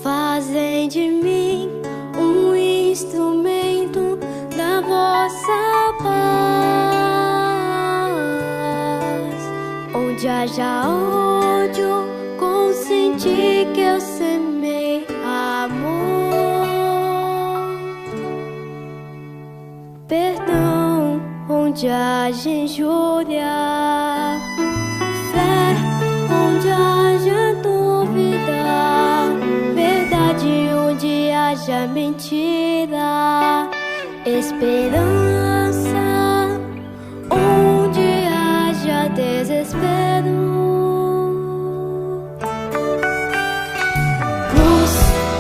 Fazem de mim um instrumento da vossa paz. Onde haja ódio, consenti que eu semei amor. Perdão, onde haja injúria. Fé, onde haja dúvida. Verdade, onde haja mentira. Esperança, onde haja desespero. Luz,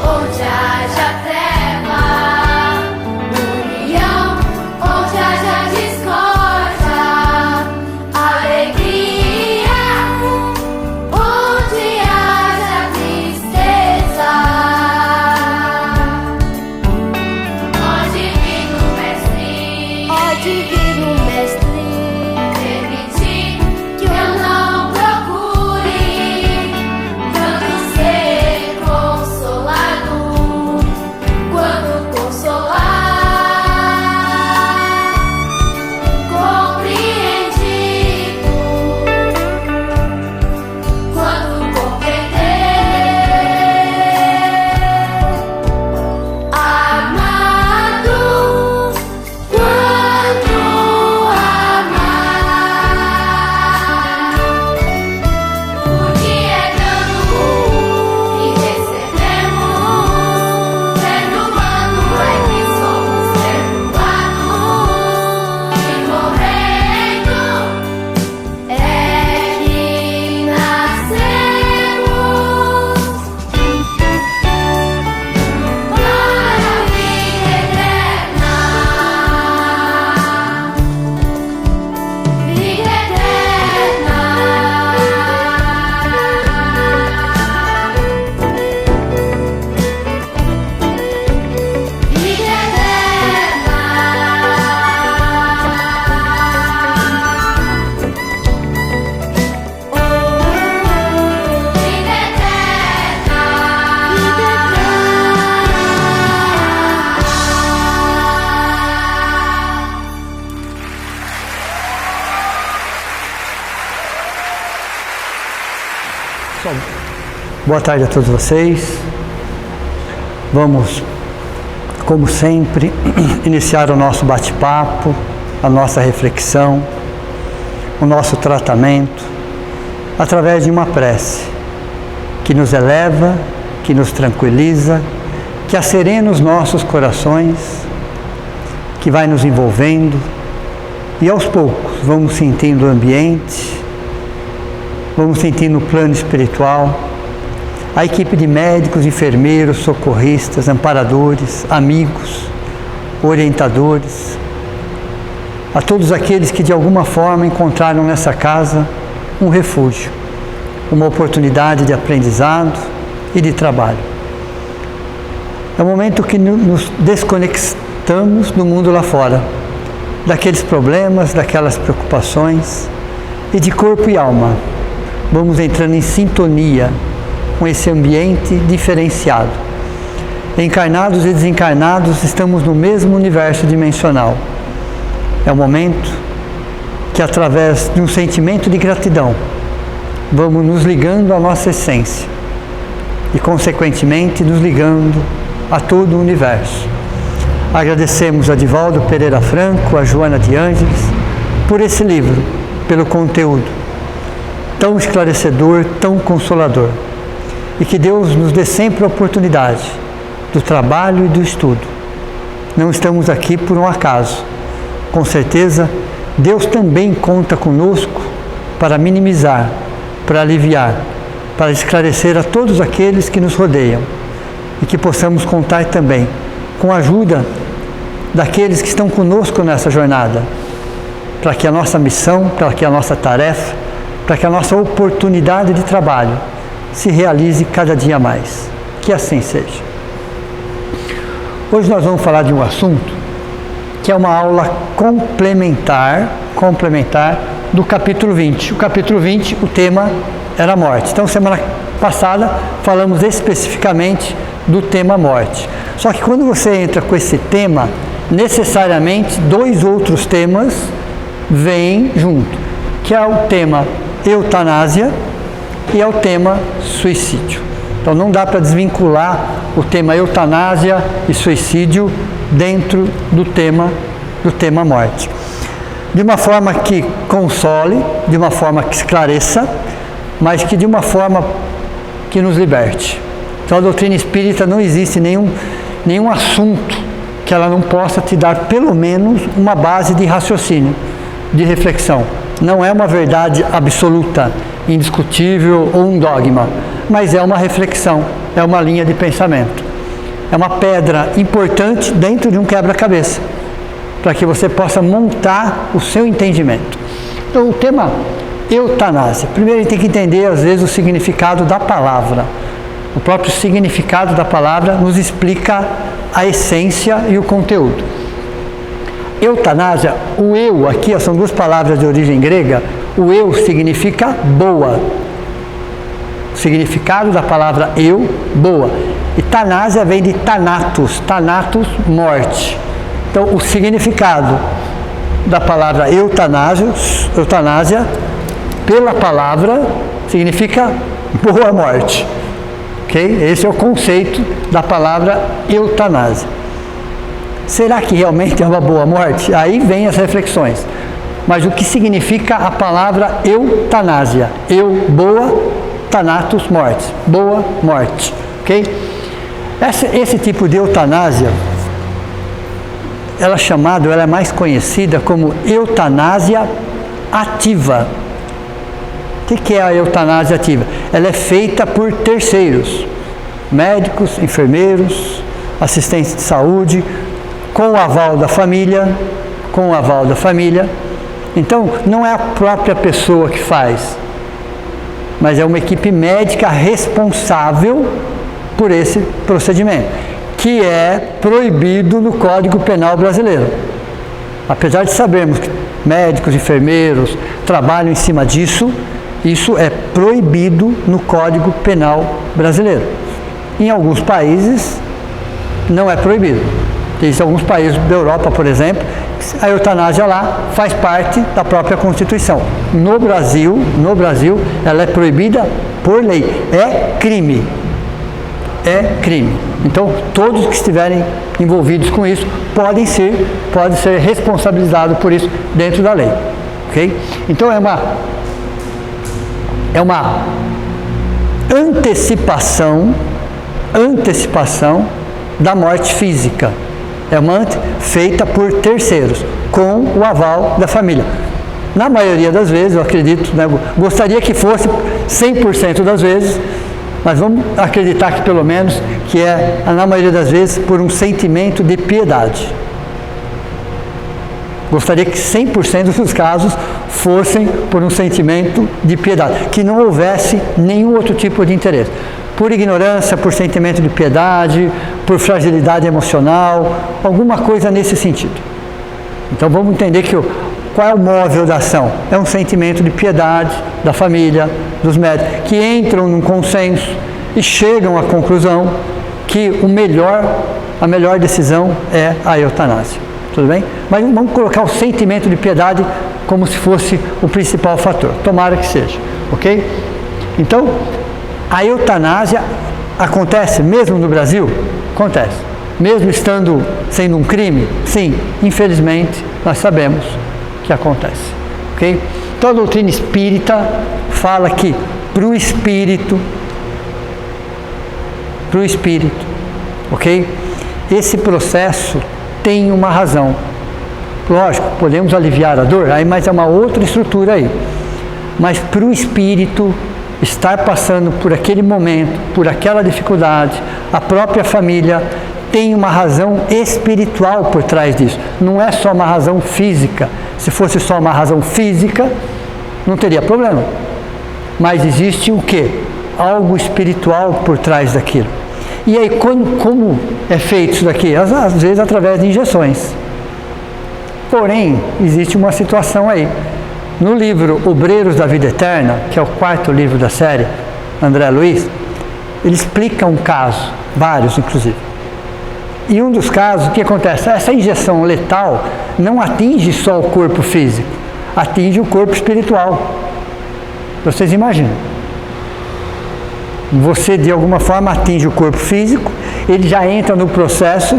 onde haja treva. União, onde haja discórdia. Alegria, onde haja tristeza. Ó Divino Mestre, permite que eu não procure tanto ser consolado quando consolar, compreendido quando compreender, amado quando amar. Porque é dando que recebemos, perdoando é que somos perdoados, e morrendo é que nascemos para a vida eterna. Vida eterna. Vida Boa tarde a todos vocês. Vamos, como sempre, iniciar o nosso bate-papo, a nossa reflexão, o nosso tratamento, através de uma prece que nos eleva, que nos tranquiliza, que acerena os nossos corações, que vai nos envolvendo e aos poucos vamos sentindo o ambiente, vamos sentindo o plano espiritual, a equipe de médicos, enfermeiros, socorristas, amparadores, amigos, orientadores, a todos aqueles que de alguma forma encontraram nessa casa um refúgio, uma oportunidade de aprendizado e de trabalho. É o momento que nos desconectamos do mundo lá fora, daqueles problemas, daquelas preocupações, e de corpo e alma vamos entrando em sintonia com esse ambiente diferenciado. Encarnados e desencarnados estamos no mesmo universo dimensional. É o momento que, através de um sentimento de gratidão, vamos nos ligando à nossa essência e, consequentemente, nos ligando a todo o universo. Agradecemos a Divaldo Pereira Franco, a Joana de Ângeles, por esse livro, pelo conteúdo tão esclarecedor, tão consolador. E que Deus nos dê sempre a oportunidade do trabalho e do estudo. Não estamos aqui por um acaso. Com certeza, Deus também conta conosco para minimizar, para aliviar, para esclarecer a todos aqueles que nos rodeiam. E que possamos contar também com a ajuda daqueles que estão conosco nessa jornada, para que a nossa missão, para que a nossa tarefa, para que a nossa oportunidade de trabalho se realize cada dia mais. Que assim seja. Hoje nós vamos falar de um assunto que é uma aula complementar do capítulo 20. O capítulo 20, o tema era a morte. Então, semana passada falamos especificamente do tema morte. Só que quando você entra com esse tema, necessariamente dois outros temas vêm junto, que é o tema eutanásia e é o tema suicídio. Então não dá para desvincular o tema eutanásia e suicídio dentro do tema morte. De uma forma que console, de uma forma que esclareça, mas que de uma forma que nos liberte. Então a doutrina espírita não existe nenhum assunto que ela não possa te dar pelo menos uma base de raciocínio, de reflexão. Não é uma verdade absoluta, indiscutível ou um dogma, mas é uma reflexão, é uma linha de pensamento. É uma pedra importante dentro de um quebra-cabeça, para que você possa montar o seu entendimento. Então o tema eutanásia. Primeiro a gente tem que entender às vezes o significado da palavra. O próprio significado da palavra nos explica a essência e o conteúdo. Eutanásia, o eu aqui, são duas palavras de origem grega. O eu significa boa. O significado da palavra eu, boa. E tanásia vem de thanatos, morte. Então o significado da palavra eutanásia, pela palavra, significa boa morte. Okay? Esse é o conceito da palavra eutanásia. Será que realmente é uma boa morte? Aí vem as reflexões. Mas o que significa a palavra eutanásia? Eu, boa, thanatos, morte. Boa morte. Okay? Esse tipo de eutanásia, ela é mais conhecida como eutanásia ativa. O que é a eutanásia ativa? Ela é feita por terceiros, médicos, enfermeiros, assistentes de saúde, com o aval da família, Então, não é a própria pessoa que faz, mas é uma equipe médica responsável por esse procedimento, que é proibido no Código Penal brasileiro. Apesar de sabermos que médicos, enfermeiros trabalham em cima disso, isso é proibido no Código Penal brasileiro. Em alguns países não é proibido. Existem alguns países da Europa, por exemplo, a eutanásia lá faz parte da própria Constituição. No Brasil, ela é proibida por lei. É crime. Então, todos que estiverem envolvidos com isso podem ser responsabilizados por isso dentro da lei. Okay? Então, é uma antecipação da morte física. É uma feita por terceiros, com o aval da família. Na maioria das vezes, eu acredito, gostaria que fosse 100% das vezes, mas vamos acreditar que pelo menos que é, na maioria das vezes, por um sentimento de piedade. Gostaria que 100% dos casos fossem por um sentimento de piedade, que não houvesse nenhum outro tipo de interesse. Por ignorância, por sentimento de piedade, por fragilidade emocional, alguma coisa nesse sentido. Então vamos entender qual é o móvel da ação? É um sentimento de piedade da família, dos médicos, que entram num consenso e chegam à conclusão que a melhor decisão é a eutanásia. Tudo bem? Mas vamos colocar o sentimento de piedade como se fosse o principal fator. Tomara que seja. Ok? Então, a eutanásia acontece mesmo no Brasil? Acontece. Mesmo sendo um crime? Sim, infelizmente, nós sabemos que acontece. Okay? Então a doutrina espírita fala que para o espírito, ok? Esse processo tem uma razão. Lógico, podemos aliviar a dor, mas é uma outra estrutura aí. Mas para o espírito estar passando por aquele momento, por aquela dificuldade, a própria família tem uma razão espiritual por trás disso. Não é só uma razão física. Se fosse só uma razão física, não teria problema. Mas existe o quê? Algo espiritual por trás daquilo. E aí, como é feito isso daqui? Às vezes através de injeções. Porém, existe uma situação aí. No livro Obreiros da Vida Eterna, que é o 4º livro da série, André Luiz, ele explica um caso, vários inclusive. E um dos casos, o que acontece? Essa injeção letal não atinge só o corpo físico, atinge o corpo espiritual. Vocês imaginam? Você de alguma forma atinge o corpo físico, ele já entra no processo,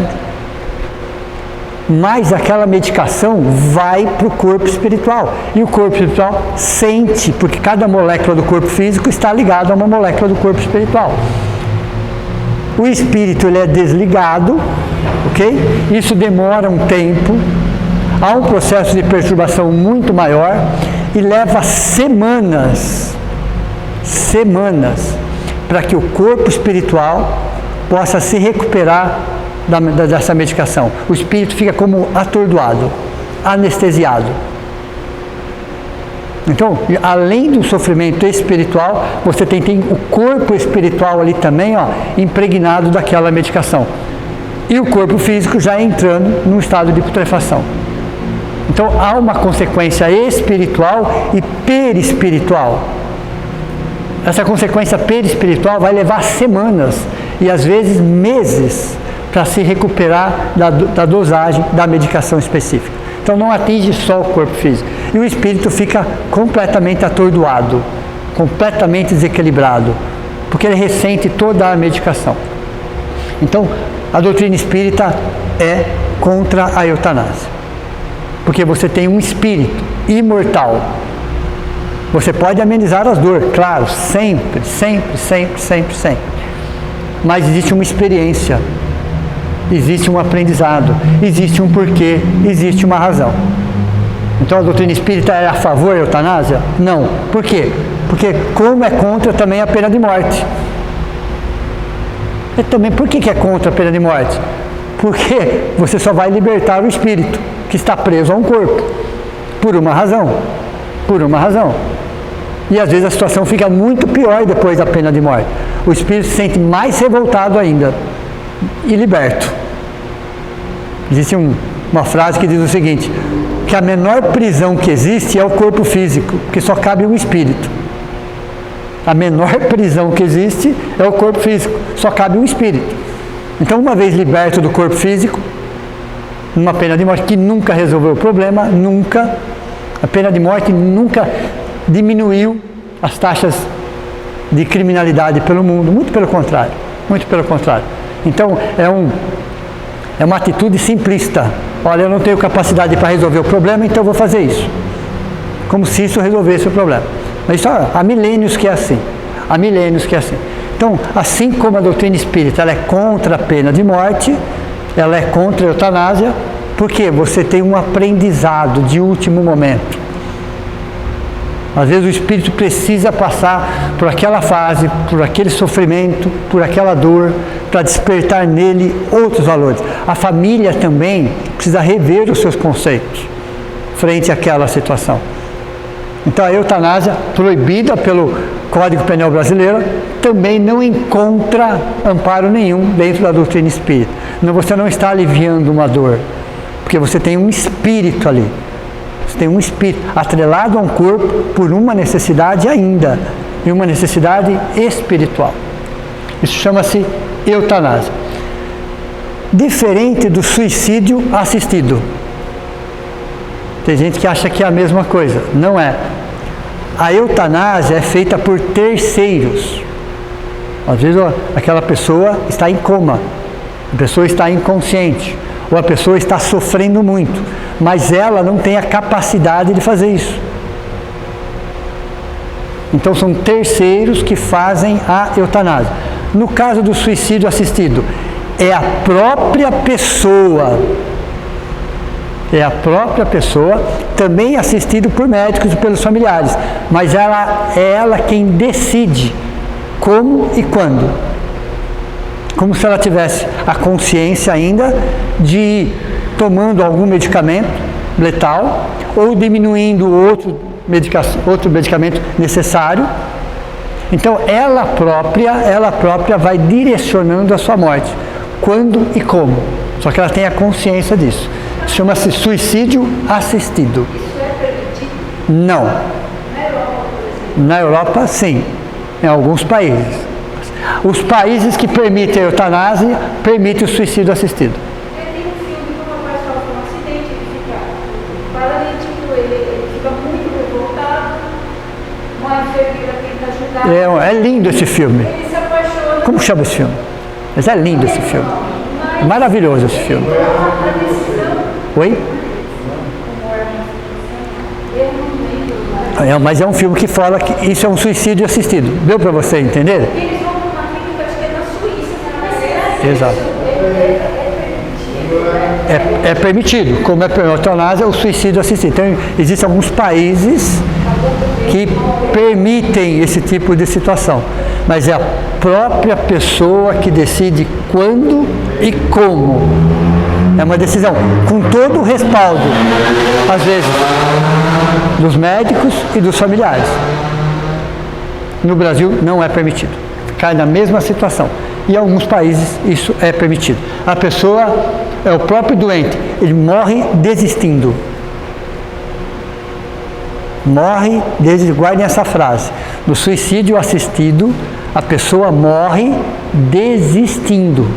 mas aquela medicação vai para o corpo espiritual. E o corpo espiritual sente, porque cada molécula do corpo físico está ligada a uma molécula do corpo espiritual. O espírito ele é desligado, ok? Isso demora um tempo, há um processo de perturbação muito maior e leva semanas para que o corpo espiritual possa se recuperar dessa medicação. O espírito fica como atordoado, anestesiado. Então, além do sofrimento espiritual, você tem o corpo espiritual ali também, ó, impregnado daquela medicação. E o corpo físico já entrando num estado de putrefação. Então, há uma consequência espiritual e perispiritual. Essa consequência perispiritual vai levar semanas e às vezes meses para se recuperar da dosagem da medicação específica. Então não atinge só o corpo físico. E o espírito fica completamente atordoado, completamente desequilibrado, porque ele ressente toda a medicação. Então a doutrina espírita é contra a eutanásia. Porque você tem um espírito imortal. Você pode amenizar as dores, claro, sempre. Mas existe uma experiência. Existe um aprendizado, existe um porquê, existe uma razão. Então a doutrina espírita é a favor da eutanásia? Não. Por quê? Porque como é contra também a pena de morte. E também por que é contra a pena de morte? Porque você só vai libertar o espírito que está preso a um corpo. Por uma razão. E às vezes a situação fica muito pior depois da pena de morte. O espírito se sente mais revoltado ainda e liberto. Existe uma frase que diz o seguinte, que a menor prisão que existe é o corpo físico, porque só cabe um espírito. A menor prisão que existe é o corpo físico, só cabe um espírito. Então, uma vez liberto do corpo físico, uma pena de morte que nunca resolveu o problema, a pena de morte nunca diminuiu as taxas de criminalidade pelo mundo, muito pelo contrário. Então, é uma atitude simplista. Olha, eu não tenho capacidade para resolver o problema, então eu vou fazer isso. Como se isso resolvesse o problema. Mas isso há milênios que é assim. Então, assim como a doutrina espírita ela é contra a pena de morte, ela é contra a eutanásia, porque você tem um aprendizado de último momento. Às vezes o espírito precisa passar por aquela fase, por aquele sofrimento, por aquela dor, para despertar nele outros valores. A família também precisa rever os seus conceitos frente àquela situação. Então a eutanásia, proibida pelo Código Penal Brasileiro, também não encontra amparo nenhum dentro da doutrina espírita. Você não está aliviando uma dor, porque você tem um espírito ali. Você tem um espírito atrelado a um corpo por uma necessidade ainda, e uma necessidade espiritual. Isso chama-se eutanásia. Diferente do suicídio assistido. Tem gente que acha que é a mesma coisa. Não é. A eutanásia é feita por terceiros. Às vezes aquela pessoa está em coma, a pessoa está inconsciente, ou a pessoa está sofrendo muito, mas ela não tem a capacidade de fazer isso. Então são terceiros que fazem a eutanásia. No caso do suicídio assistido, é a própria pessoa, também assistido por médicos e pelos familiares, mas é ela quem decide como e quando. Como se ela tivesse a consciência ainda de ir tomando algum medicamento letal ou diminuindo outro medicamento necessário. Então ela própria vai direcionando a sua morte, quando e como. Só que ela tem a consciência disso. Chama-se suicídio assistido. Isso é permitido? Não. Na Europa, sim. Em alguns países. Os países que permitem a eutanásia, permitem o suicídio assistido. Tem um filme que uma pessoa sofre um acidente, ele fica paralítico, ele fica muito revoltado, uma enfermeira tenta ajudar. É lindo esse filme. Ele se apaixona. Como chama esse filme? Mas é lindo esse filme. É maravilhoso esse filme. A decisão, Oi? eu não lembro, Mas é um filme que fala que isso é um suicídio assistido. Deu para você entender? eles vão para uma clínica, acho que é na Suíça, né? Exato. É permitido, como é eutanásia, o suicídio assistido. Então, existem alguns países que permitem esse tipo de situação, mas é a própria pessoa que decide quando e como. É uma decisão com todo o respaldo, às vezes, dos médicos e dos familiares. No Brasil não é permitido, cai na mesma situação. E em alguns países isso é permitido. A pessoa é o próprio doente, ele morre desistindo. Morre, guardem essa frase. No suicídio assistido, a pessoa morre desistindo.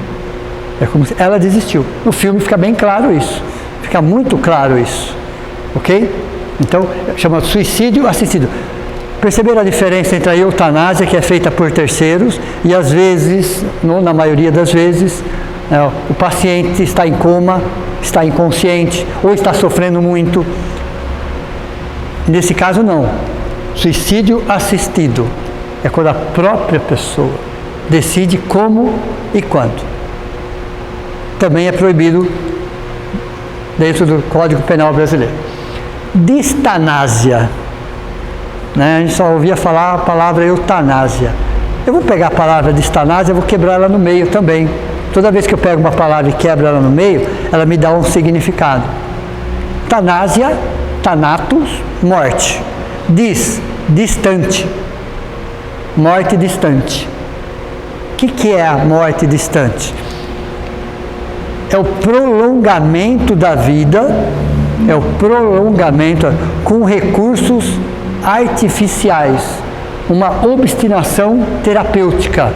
É como se ela desistiu. No filme fica bem claro isso. Fica muito claro isso. Ok? Então, chama suicídio assistido. Perceberam a diferença entre a eutanásia, que é feita por terceiros, e às vezes, na maioria das vezes, o paciente está em coma, está inconsciente, ou está sofrendo muito. Nesse caso, não. Suicídio assistido é quando a própria pessoa decide como e quando. Também é proibido dentro do Código Penal brasileiro. Distanásia. A gente só ouvia falar a palavra eutanásia. Eu vou pegar a palavra distanásia e vou quebrar ela no meio também. Toda vez que eu pego uma palavra e quebro ela no meio, ela me dá um significado. Tanásia, thanatos, morte. Distante. Morte distante. O que é a morte distante? É o prolongamento da vida, é o prolongamento com recursos artificiais, uma obstinação terapêutica.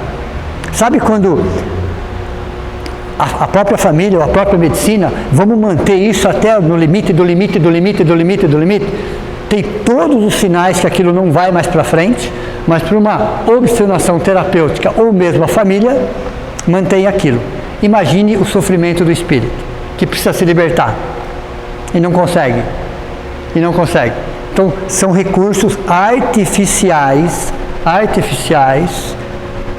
Sabe quando a própria família ou a própria medicina, vamos manter isso até no limite do limite, do limite, do limite, do limite? Tem todos os sinais que aquilo não vai mais para frente, mas por uma obstinação terapêutica ou mesmo a família, mantém aquilo. Imagine o sofrimento do espírito, que precisa se libertar e não consegue. Então, são recursos artificiais,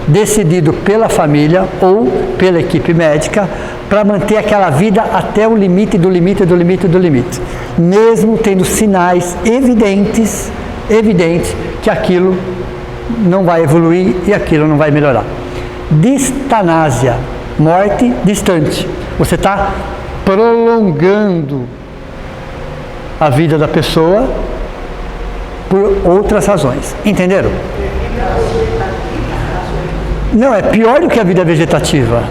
decidido pela família ou pela equipe médica, para manter aquela vida até o limite do limite do limite do limite, mesmo tendo sinais evidentes que aquilo não vai evoluir e aquilo não vai melhorar. Distanásia, morte distante. Você está prolongando a vida da pessoa por outras razões. Entenderam? Não, é pior do que a vida vegetativa.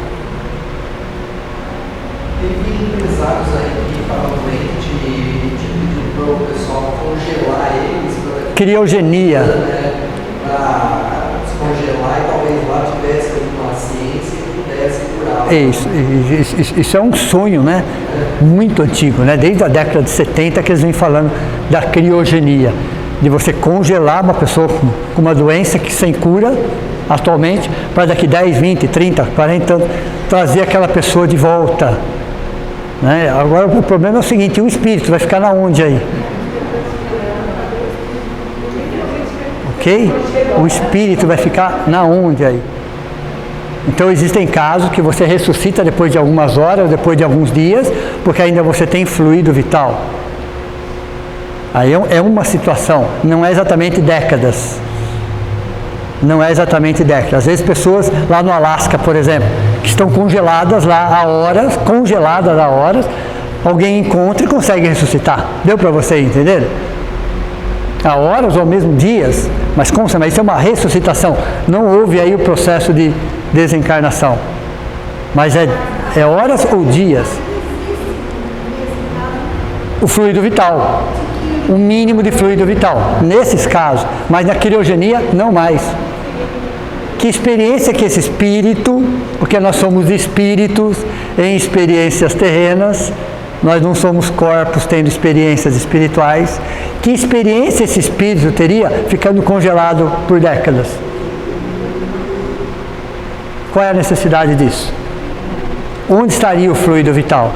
Teve empresários aí que falam doente e pediu para o pessoal congelar eles para Criogenia. Para descongelar e talvez lá tivesse uma ciência que pudesse curar. Isso é um sonho, né? Muito antigo, né? Desde a década de 70 que eles vêm falando da criogenia, de você congelar uma pessoa com uma doença que sem cura atualmente, para daqui 10, 20, 30, 40 anos, trazer aquela pessoa de volta. Né? Agora o problema é o seguinte, o espírito vai ficar na onde aí? Ok? O espírito vai ficar na onde aí? Então existem casos que você ressuscita depois de algumas horas, depois de alguns dias, porque ainda você tem fluido vital. Aí é uma situação, não é exatamente décadas. Às vezes pessoas lá no Alasca, por exemplo, que estão congeladas lá há horas, alguém encontra e consegue ressuscitar. Deu para você entender? Há horas ou mesmo dias, mas isso é uma ressuscitação. Não houve aí o processo de desencarnação. Mas é horas ou dias. O fluido vital. um mínimo de fluido vital. Nesses casos, mas na criogenia, não mais. Que experiência que esse espírito, porque nós somos espíritos em experiências terrenas, nós não somos corpos tendo experiências espirituais. Que experiência esse espírito teria ficando congelado por décadas? Qual é a necessidade disso? Onde estaria o fluido vital?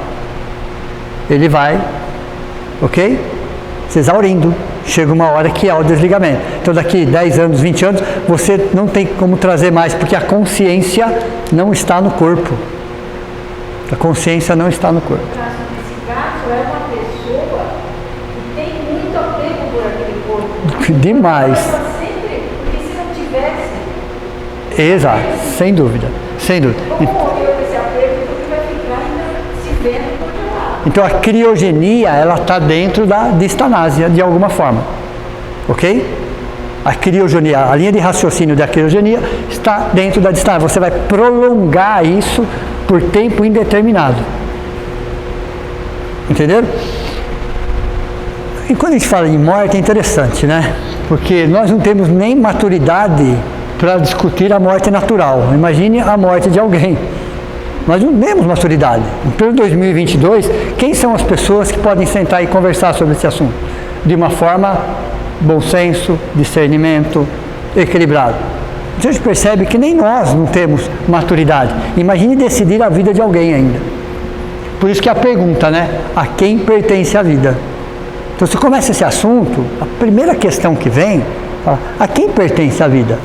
Ele vai, ok? Se exaurindo. Chega uma hora que há o desligamento. Então daqui 10 anos, 20 anos, você não tem como trazer mais, porque a consciência não está no corpo. A consciência não está no corpo. Nesse caso, é uma pessoa que tem muito apego por aquele corpo. Demais. Sempre, porque se não tivesse... Exato, sem dúvida. Sem dúvida. Como morreu esse apego, porque vai ficar ainda se vendo congelado. Então a criogenia, ela está dentro da distanásia, de alguma forma. Ok? A criogenia, a linha de raciocínio da criogenia está dentro da distanásia. Você vai prolongar isso por tempo indeterminado. Entenderam? E quando a gente fala em morte é interessante, né? Porque nós não temos nem maturidade para discutir a morte natural. Imagine a morte de alguém. Nós não temos maturidade. Pelo 2022, quem são as pessoas que podem sentar e conversar sobre esse assunto? De uma forma, bom senso, discernimento, equilibrado. Então a gente percebe que nem nós não temos maturidade. Imagine decidir a vida de alguém ainda. Por isso que a pergunta, né? A quem pertence a vida? Então se começa esse assunto, a primeira questão que vem, fala, a quem pertence a vida?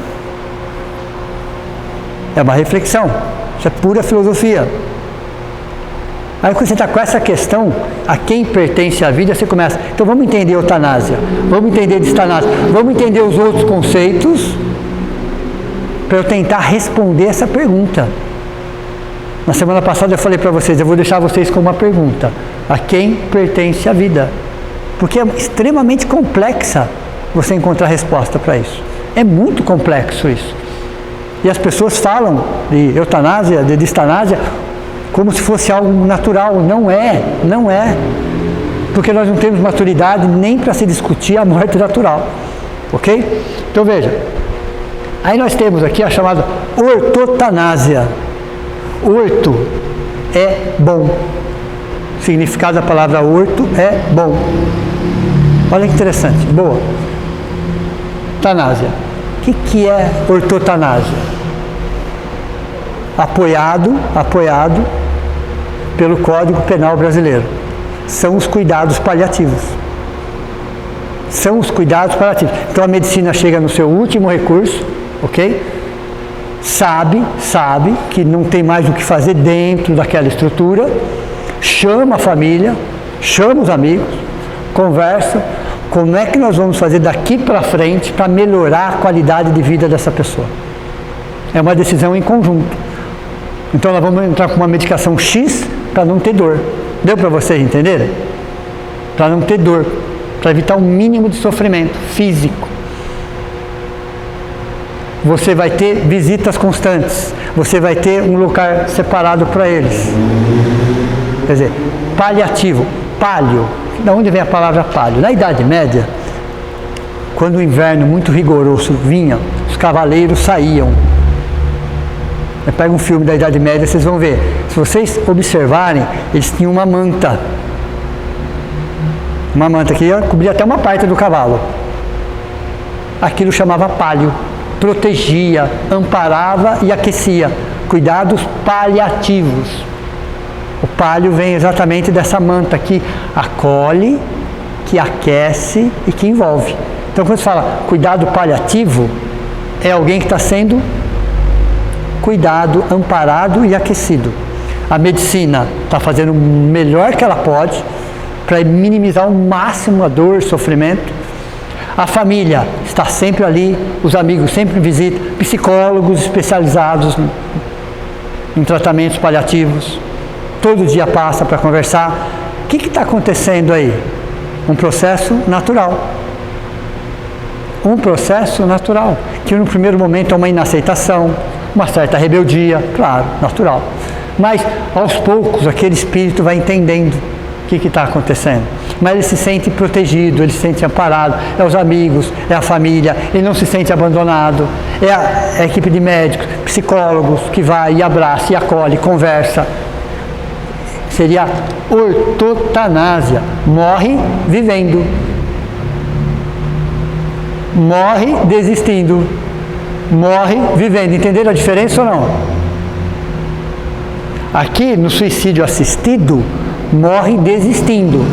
É uma reflexão. Isso é pura filosofia. Aí quando você está com essa questão, a quem pertence a vida, você começa, então vamos entender eutanásia, vamos entender distanásia, vamos entender os outros conceitos, para eu tentar responder essa pergunta. Na semana passada eu falei para vocês, eu vou deixar vocês com uma pergunta, a quem pertence a vida? Porque é extremamente complexa você encontrar resposta para isso. É muito complexo isso. E as pessoas falam de eutanásia, de distanásia, como se fosse algo natural. Não é, não é. Porque nós não temos maturidade nem para se discutir a morte natural. Ok? Então veja, aí nós temos aqui a chamada ortotanásia. Orto é bom. O significado da palavra orto é bom. Olha que interessante, boa. Tanásia. O que é ortotanásia? Apoiado pelo Código Penal Brasileiro. São os cuidados paliativos. São os cuidados paliativos. Então a medicina chega no seu último recurso, ok? Sabe que não tem mais o que fazer dentro daquela estrutura, chama a família, chama os amigos, conversa, como é que nós vamos fazer daqui para frente para melhorar a qualidade de vida dessa pessoa. É uma decisão em conjunto. Então nós vamos entrar com uma medicação X para não ter dor. Deu para vocês entenderem? Para não ter dor, para evitar um mínimo de sofrimento físico. Você vai ter visitas constantes, você vai ter um lugar separado para eles. Quer dizer, paliativo, palio. Da onde vem a palavra palio? Na Idade Média, quando o inverno muito rigoroso vinha, os cavaleiros saíam. Pega um filme da Idade Média, vocês vão ver. Se vocês observarem, eles tinham uma manta. Uma manta que cobria até uma parte do cavalo. Aquilo chamava palio. Protegia, amparava e aquecia. Cuidados paliativos. O palio vem exatamente dessa manta que acolhe, que aquece e que envolve. Então quando se fala cuidado paliativo, é alguém que está sendo cuidado, amparado e aquecido. A medicina está fazendo o melhor que ela pode para minimizar ao máximo a dor, o sofrimento. A família está sempre ali, os amigos sempre visitam, psicólogos especializados em tratamentos paliativos. Todo dia passa para conversar. O que está acontecendo aí? Um processo natural. Um processo natural, que no primeiro momento é uma inaceitação, uma certa rebeldia, claro, natural. Mas aos poucos aquele espírito vai entendendo que está acontecendo. Mas ele se sente protegido, ele se sente amparado, é os amigos, é a família, ele não se sente abandonado, é a equipe de médicos, psicólogos que vai e abraça, e acolhe, conversa. Seria ortotanásia, morre vivendo, morre desistindo, morre vivendo. Entenderam a diferença ou não? Aqui no suicídio assistido, morre desistindo.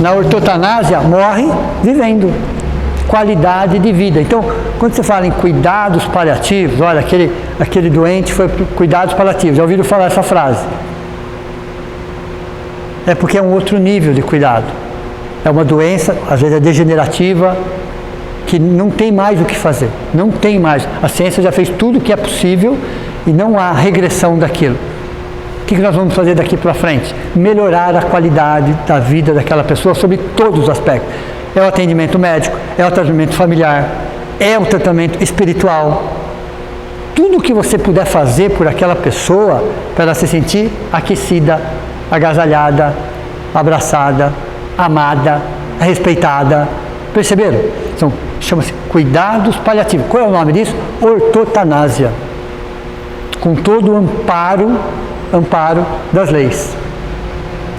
Na ortotanásia, morre vivendo. Qualidade de vida. Então, quando você fala em cuidados paliativos, olha, aquele doente foi para cuidados paliativos. Já ouviram falar essa frase? É porque é um outro nível de cuidado. É uma doença, às vezes é degenerativa, que não tem mais o que fazer. Não tem mais. A ciência já fez tudo o que é possível e não há regressão daquilo. O que nós vamos fazer daqui para frente? Melhorar a qualidade da vida daquela pessoa sobre todos os aspectos. É o atendimento médico, é o tratamento familiar, é o tratamento espiritual. Tudo o que você puder fazer por aquela pessoa para ela se sentir aquecida, agasalhada, abraçada, amada, respeitada. Perceberam? Então, chama-se cuidados paliativos. Qual é o nome disso? Ortotanásia. Com todo o amparo das leis.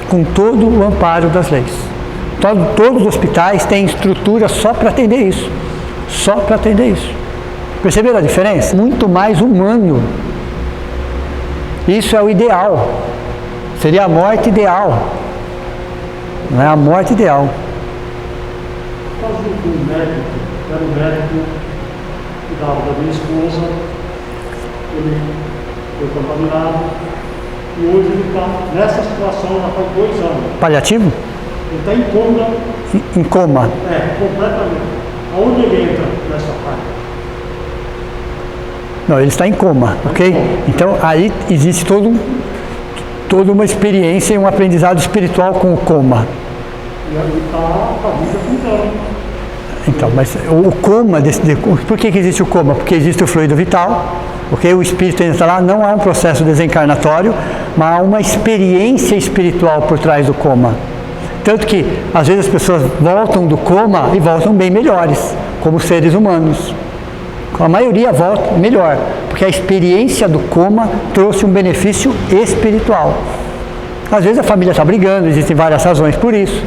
Com todo o amparo das leis. Todos os hospitais têm estrutura só para atender isso. Só para atender isso. Perceberam a diferença? Muito mais humano. Isso é o ideal. Seria a morte ideal. Não é a morte ideal. Por causa do médico, era o médico que dava da minha esposa, ele foi contaminado e hoje ele está nessa situação já faz 2 anos. Paliativo? Ele está em coma. Em coma. É, completamente. Aonde ele entra nessa parte? Não, ele está em coma, ok? Então aí existe toda uma experiência e um aprendizado espiritual com o coma. E aí está com a vida pintando. Então, mas o coma, por que existe o coma? Porque existe o fluido vital, ok? O espírito entra lá, não há um processo desencarnatório, mas há uma experiência espiritual por trás do coma. Tanto que, às vezes, as pessoas voltam do coma e voltam bem melhores, como seres humanos. A maioria volta melhor, porque a experiência do coma trouxe um benefício espiritual. Às vezes a família está brigando, existem várias razões por isso,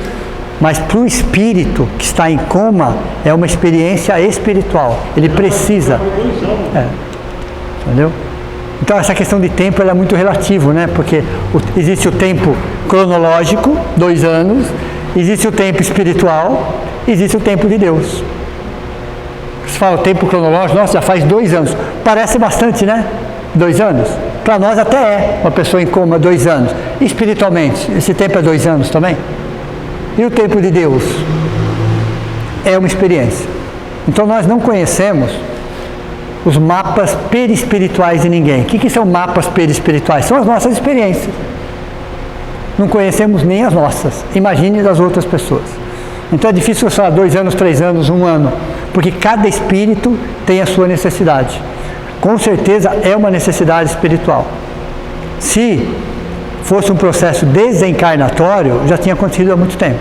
mas para o espírito que está em coma, é uma experiência espiritual. Ele precisa. Entendeu? Então essa questão de tempo ela é muito relativo, né? Porque existe o tempo cronológico, 2 anos, existe o tempo espiritual, existe o tempo de Deus. Você fala o tempo cronológico, nossa, já faz 2 anos. Parece bastante, né? 2 anos. Para nós até é uma pessoa em coma 2 anos. E espiritualmente, esse tempo é 2 anos também? E o tempo de Deus? É uma experiência. Então nós não conhecemos os mapas perispirituais de ninguém. O que são mapas perispirituais? São as nossas experiências. Não conhecemos nem as nossas. Imagine das outras pessoas. Então é difícil falar 2 anos, 3 anos, 1 ano, porque cada espírito tem a sua necessidade. Com certeza é uma necessidade espiritual. Se fosse um processo desencarnatório, já tinha acontecido há muito tempo.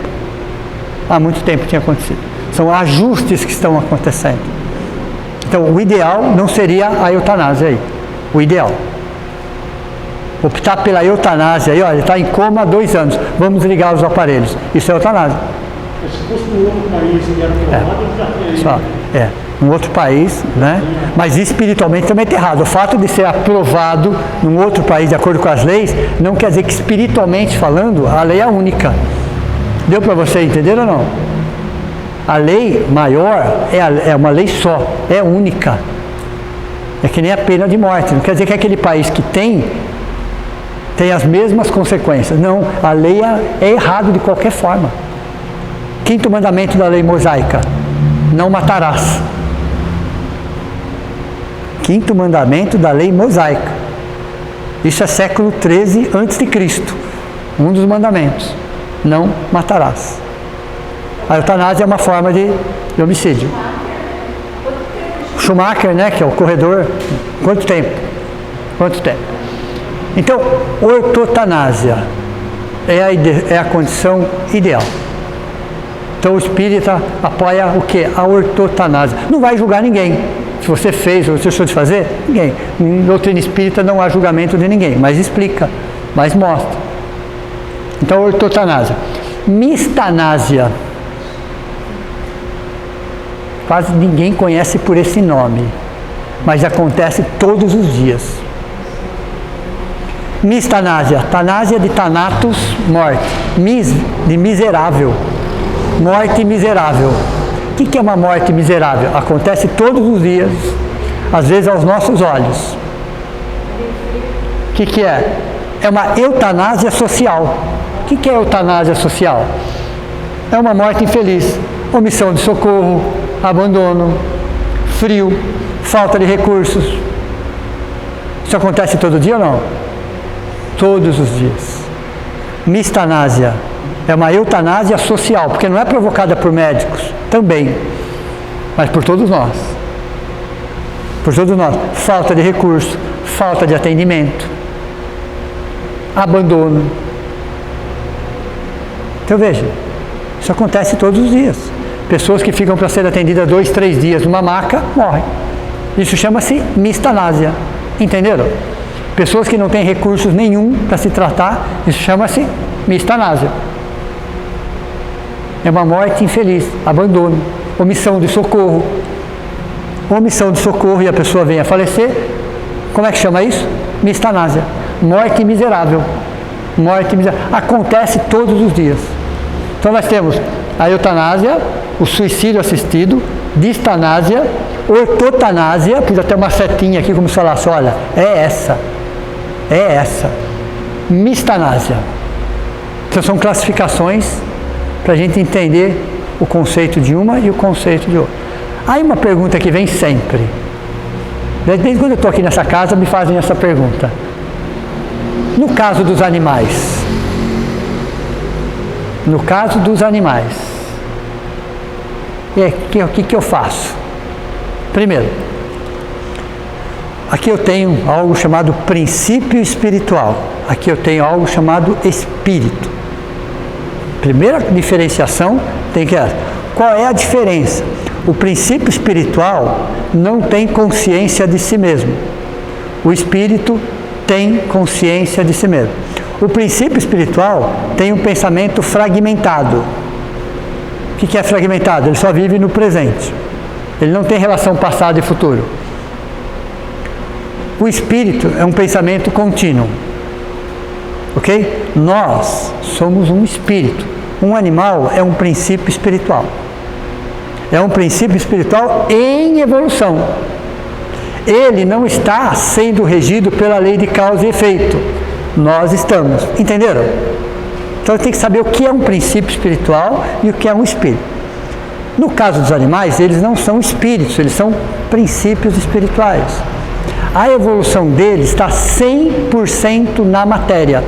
Há muito tempo tinha acontecido. São ajustes que estão acontecendo. Então o ideal não seria a eutanásia aí. O ideal. Optar pela eutanásia aí, olha, ele está em coma há 2 anos, vamos ligar os aparelhos. Isso é eutanásia. Se fosse um outro país que era provado, ele já teria. Um outro país, né? Mas espiritualmente também está errado. O fato de ser aprovado num outro país de acordo com as leis, não quer dizer que espiritualmente falando, a lei é única. Deu para você entender ou não? A lei maior é uma lei só, é única. É que nem a pena de morte. Não quer dizer que aquele país que tem as mesmas consequências. Não, a lei é errado de qualquer forma. 5º mandamento da lei mosaica: não matarás. 5º mandamento da lei mosaica. Isso é século 13 a.C. Um dos mandamentos: não matarás. A eutanásia é uma forma de homicídio. Schumacher, né, que é o corredor. Quanto tempo? Então, ortotanásia. é a condição ideal. Então o espírita apoia o quê? A ortotanásia. Não vai julgar ninguém. Se você fez ou se deixou de fazer, ninguém. Em doutrina espírita não há julgamento de ninguém, mas explica, mas mostra. Então ortotanásia. Mistanásia. Quase ninguém conhece por esse nome, mas acontece todos os dias. Mistanásia. Tanásia de Thanatos, morte. Mis, de miserável. Morte miserável. O que é uma morte miserável? Acontece todos os dias, às vezes aos nossos olhos. O que é? É uma eutanásia social. O que é eutanásia social? É uma morte infeliz. Omissão de socorro, abandono, frio, falta de recursos. Isso acontece todo dia ou não? Todos os dias. Mistanásia. É uma eutanásia social, porque não é provocada por médicos, também, mas por todos nós. Por todos nós. Falta de recurso, falta de atendimento, abandono. Então veja, isso acontece todos os dias. Pessoas que ficam para ser atendidas 2, 3 dias numa maca, morrem. Isso chama-se mistanásia. Entenderam? Pessoas que não têm recursos nenhum para se tratar, isso chama-se mistanásia. É uma morte infeliz, abandono, omissão de socorro. Omissão de socorro e a pessoa vem a falecer. Como é que chama isso? Mistanásia. Morte miserável. Morte miserável. Acontece todos os dias. Então nós temos a eutanásia, o suicídio assistido, distanásia, ortotanásia, precisa até uma setinha aqui como se falasse, olha, é essa. Mistanásia. Então são classificações para a gente entender o conceito de uma e o conceito de outra. Aí uma pergunta que vem sempre. Desde quando eu estou aqui nessa casa, me fazem essa pergunta. No caso dos animais, o que eu faço? Primeiro, aqui eu tenho algo chamado princípio espiritual. Aqui eu tenho algo chamado espírito. Primeira diferenciação tem que ser. Qual é a diferença? O princípio espiritual não tem consciência de si mesmo. O espírito tem consciência de si mesmo. O princípio espiritual tem um pensamento fragmentado. O que é fragmentado? Ele só vive no presente. Ele não tem relação passado e futuro. O espírito é um pensamento contínuo. Ok? Nós somos um espírito. Um animal é um princípio espiritual. É um princípio espiritual em evolução. Ele não está sendo regido pela lei de causa e efeito. Nós estamos. Entenderam? Então tem que saber o que é um princípio espiritual e o que é um espírito. No caso dos animais, eles não são espíritos, eles são princípios espirituais. A evolução deles está 100% na matéria.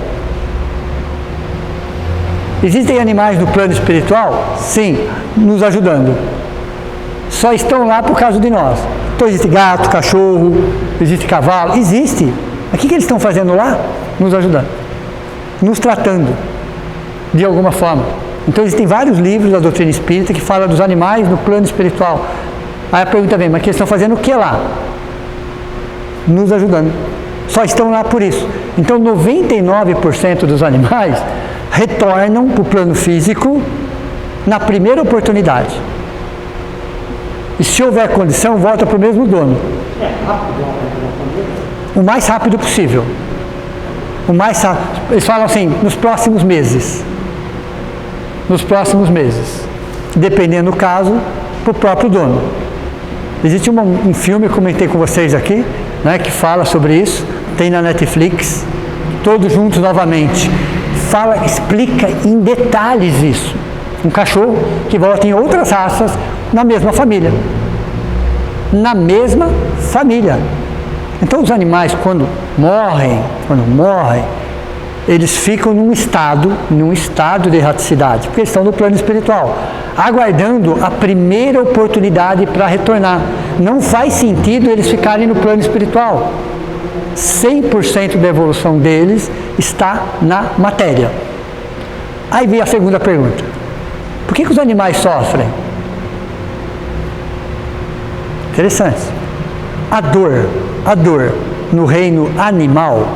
Existem animais no plano espiritual? Sim, nos ajudando. Só estão lá por causa de nós. Então existe gato, cachorro, existe cavalo, existe. Mas o que eles estão fazendo lá? Nos ajudando. Nos tratando, de alguma forma. Então existem vários livros da doutrina espírita que falam dos animais no plano espiritual. Aí a pergunta vem, mas que eles estão fazendo o que lá? Nos ajudando. Só estão lá por isso. Então 99% dos animais retornam para o plano físico na primeira oportunidade. E se houver condição, volta para o mesmo dono. O mais rápido possível. O mais rápido. Eles falam assim, nos próximos meses. Nos próximos meses. Dependendo do caso, para o próprio dono. Existe um filme, eu comentei com vocês aqui, né, que fala sobre isso. Tem na Netflix. Todos juntos novamente. Fala, explica em detalhes isso. Um cachorro que volta em outras raças na mesma família. Na mesma família. Então os animais quando morrem, eles ficam num estado de erraticidade, porque eles estão no plano espiritual, aguardando a primeira oportunidade para retornar. Não faz sentido eles ficarem no plano espiritual. 100% da evolução deles está na matéria. Aí vem a segunda pergunta. Por que os animais sofrem? Interessante. A dor no reino animal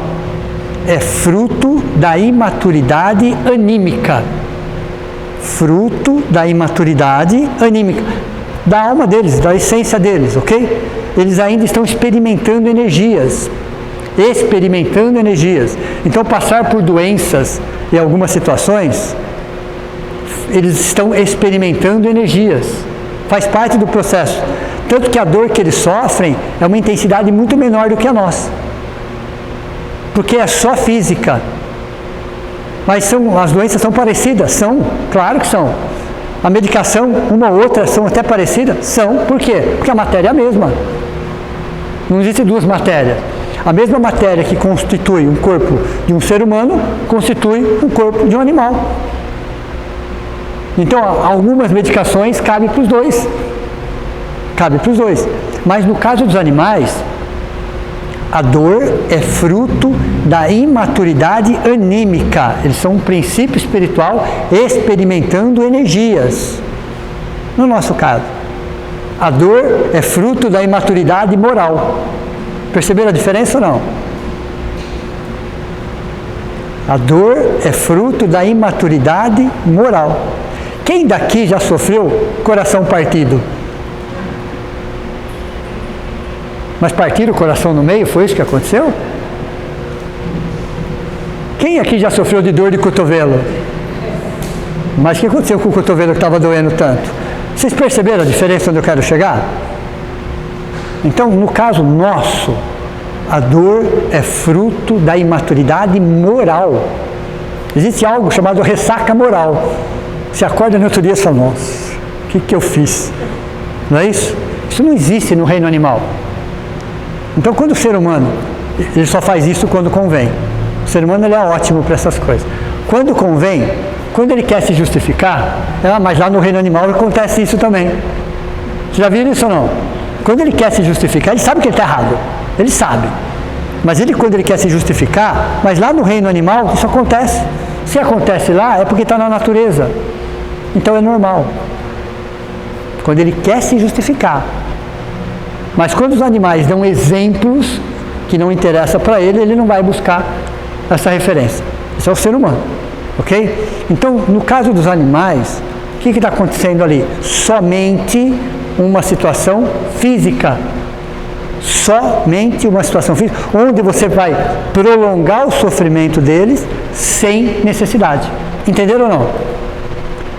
é fruto da imaturidade anímica. Fruto da imaturidade anímica. Da alma deles, da essência deles, ok? Eles ainda estão experimentando energias. Então, passar por doenças em algumas situações, eles estão experimentando energias. Faz parte do processo. Tanto que a dor que eles sofrem é uma intensidade muito menor do que a nossa. Porque é só física. Mas as doenças são parecidas? São, claro que são. A medicação, uma ou outra, são até parecidas? São. Por quê? Porque a matéria é a mesma. Não existe duas matérias. A mesma matéria que constitui um corpo de um ser humano, constitui um corpo de um animal. Então, algumas medicações cabem para os dois. Mas no caso dos animais, a dor é fruto da imaturidade anímica. Eles são um princípio espiritual experimentando energias. No nosso caso, a dor é fruto da imaturidade moral. Perceberam a diferença ou não? A dor é fruto da imaturidade moral. Quem daqui já sofreu coração partido? Mas partiram o coração no meio? Foi isso que aconteceu? Quem aqui já sofreu de dor de cotovelo? Mas o que aconteceu com o cotovelo que estava doendo tanto? Vocês perceberam a diferença onde eu quero chegar? Então, no caso nosso, a dor é fruto da imaturidade moral. Existe algo chamado ressaca moral. Você acorda no outro dia e fala, nossa, o que eu fiz? Não é isso? Isso não existe no reino animal. Então, quando o ser humano, ele só faz isso quando convém. O ser humano ele é ótimo para essas coisas. Quando convém, quando ele quer se justificar, mas lá no reino animal acontece isso também. Vocês já viram isso ou não? Quando ele quer se justificar, ele sabe que ele está errado. Ele sabe. Mas quando ele quer se justificar, mas lá no reino animal isso acontece. Se acontece lá, é porque está na natureza. Então é normal. Quando ele quer se justificar. Mas quando os animais dão exemplos que não interessa para ele, ele não vai buscar essa referência. Esse é o ser humano, ok? Então, no caso dos animais, o que está acontecendo ali? Somente uma situação física. Somente uma situação física, onde você vai prolongar o sofrimento deles sem necessidade. Entenderam ou não?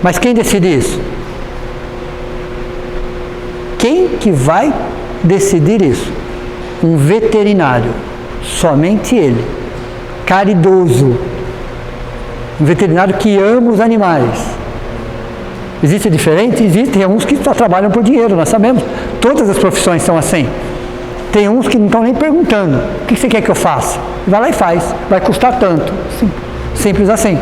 Mas quem decide isso? Quem que vai decidir isso? Um veterinário. Somente ele. Caridoso. Um veterinário que ama os animais. Existe diferente? Existe. Tem uns que só trabalham por dinheiro, nós sabemos. Todas as profissões são assim. Tem uns que não estão nem perguntando. O que você quer que eu faça? Vai lá e faz. Vai custar tanto. Simples assim.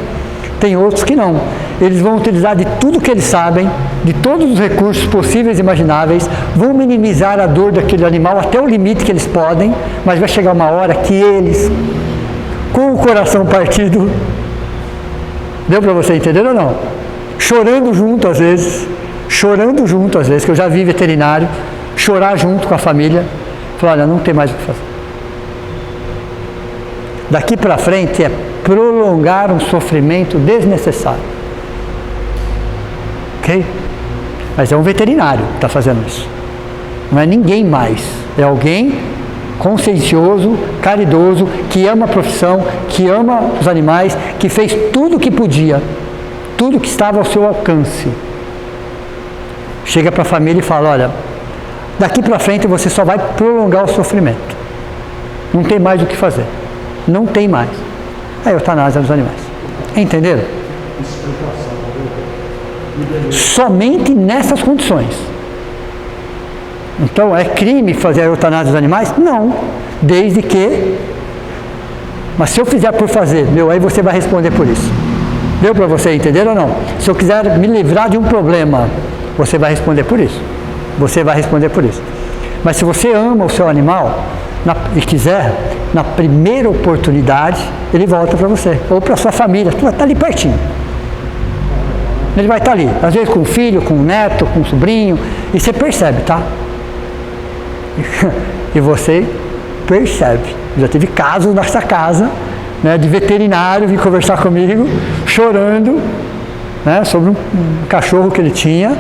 Tem outros que não. Eles vão utilizar de tudo que eles sabem, de todos os recursos possíveis e imagináveis, vão minimizar a dor daquele animal até o limite que eles podem, mas vai chegar uma hora que eles, com o coração partido, deu para você entender ou não? Chorando junto às vezes, que eu já vi veterinário, chorar junto com a família, falar, olha, não tem mais o que fazer. Daqui para frente é prolongar um sofrimento desnecessário. Ok? Mas é um veterinário que está fazendo isso. Não é ninguém mais. É alguém consciencioso, caridoso, que ama a profissão, que ama os animais, que fez tudo o que podia, tudo que estava ao seu alcance. Chega para a família e fala, olha, daqui para frente você só vai prolongar o sofrimento. Não tem mais o que fazer. Não tem mais. É a eutanásia dos animais. Entenderam? Somente nessas condições. Então, é crime fazer a eutanásia dos animais? Não. Desde que... Mas se eu fizer por fazer, aí você vai responder por isso. Deu para você entender ou não? Se eu quiser me livrar de um problema, você vai responder por isso. Você vai responder por isso. Mas se você ama o seu animal e quiser, na primeira oportunidade, ele volta para você. Ou para sua família. Está ali pertinho. Ele vai estar ali, às vezes com o filho, com o neto, com o sobrinho, e você percebe, tá? E você percebe. Já tive casos nessa casa, né, de veterinário vir conversar comigo, chorando, né, sobre um cachorro que ele tinha,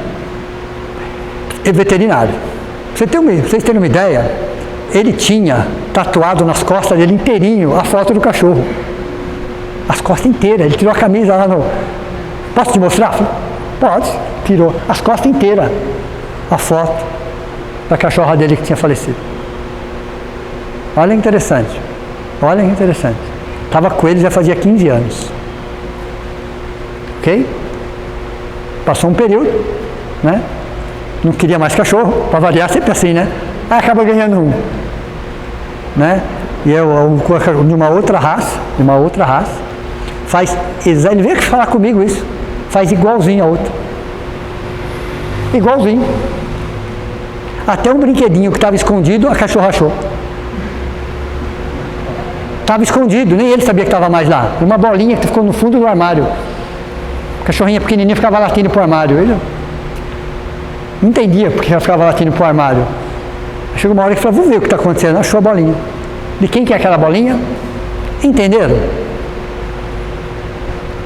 e veterinário. Vocês terem uma ideia, ele tinha tatuado nas costas dele inteirinho a foto do cachorro. As costas inteiras, ele tirou a camisa lá no... Posso te mostrar? Pode. Tirou as costas inteiras a foto da cachorra dele que tinha falecido. Olha que interessante. Olha que interessante. Estava com ele já fazia 15 anos. Ok? Passou um período, né? Não queria mais cachorro, para variar sempre assim, né? Aí acaba ganhando um. Né? E eu de uma outra raça, faz, ele veio falar comigo isso, faz igualzinho a outra. Igualzinho. Até um brinquedinho que estava escondido, a cachorra achou. Estava escondido, nem ele sabia que estava mais lá. Uma bolinha que ficou no fundo do armário. A cachorrinha pequenininha ficava latindo para o armário. Ele não entendia porque ela ficava latindo para o armário. Chegou uma hora que falou, vamos ver o que está acontecendo. Achou a bolinha. De quem que é aquela bolinha? Entenderam?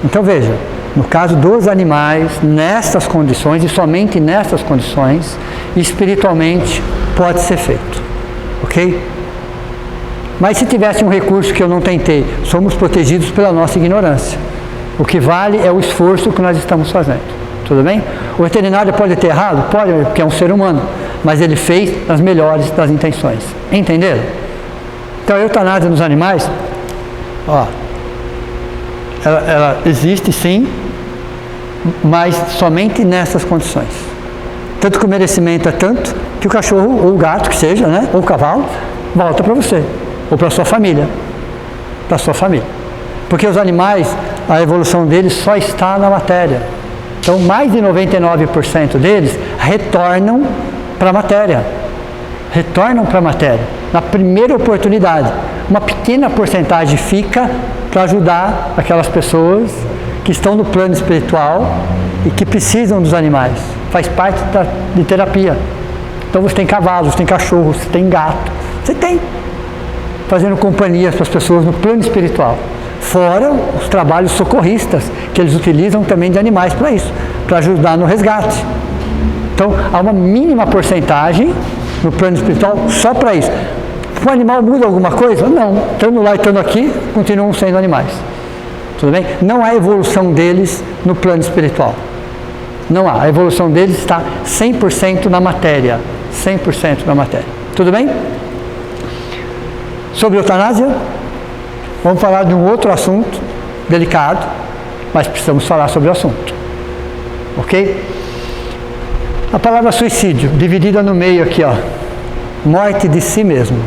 Então veja, no caso dos animais, nessas condições, e somente nessas condições, espiritualmente pode ser feito. Ok? Mas se tivesse um recurso que eu não tentei, somos protegidos pela nossa ignorância. O que vale é o esforço que nós estamos fazendo. Tudo bem? O veterinário pode ter errado? Pode, porque é um ser humano. Mas ele fez as melhores das intenções. Entenderam? Então a eutanásia nos animais, ó, ela existe sim, mas somente nessas condições. Tanto que o merecimento é tanto que o cachorro, ou o gato que seja, né, ou o cavalo, volta para você, ou para a sua família. Para a sua família. Porque os animais, a evolução deles só está na matéria. Então mais de 99% deles retornam para a matéria. Retornam para a matéria. Na primeira oportunidade. Uma pequena porcentagem fica para ajudar aquelas pessoas que estão no plano espiritual e que precisam dos animais. Faz parte de terapia. Então você tem cavalos, tem cachorros, você tem gato. Você tem. Fazendo companhia para as pessoas no plano espiritual. Fora os trabalhos socorristas, que eles utilizam também de animais para isso, para ajudar no resgate. Então, há uma mínima porcentagem no plano espiritual só para isso. O animal muda alguma coisa? Não. Estando lá e estando aqui, continuam sendo animais. Tudo bem? Não há evolução deles no plano espiritual. Não há. A evolução deles está 100% na matéria. 100% na matéria. Tudo bem? Sobre eutanásia, vamos falar de um outro assunto delicado, mas precisamos falar sobre o assunto. Ok? A palavra suicídio, dividida no meio aqui, ó. Morte de si mesmo.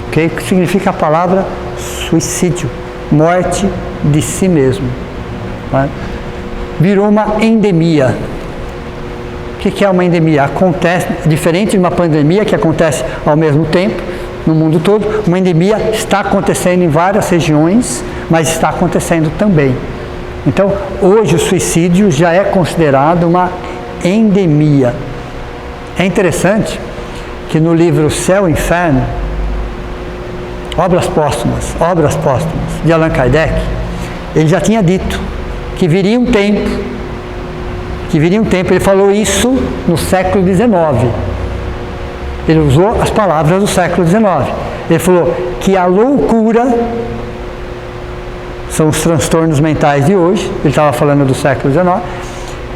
Ok? O que significa a palavra suicídio? Morte de si mesmo. Tá? Virou uma endemia. O que é uma endemia? Acontece, diferente de uma pandemia que acontece ao mesmo tempo, no mundo todo, uma endemia está acontecendo em várias regiões, mas está acontecendo também. Então, hoje o suicídio já é considerado uma endemia. É interessante que no livro Céu e Inferno, Obras Póstumas, de Allan Kardec, ele já tinha dito que viria um tempo, ele falou isso no século XIX. Ele usou as palavras do século XIX. Ele falou que a loucura são os transtornos mentais de hoje, ele estava falando do século XIX,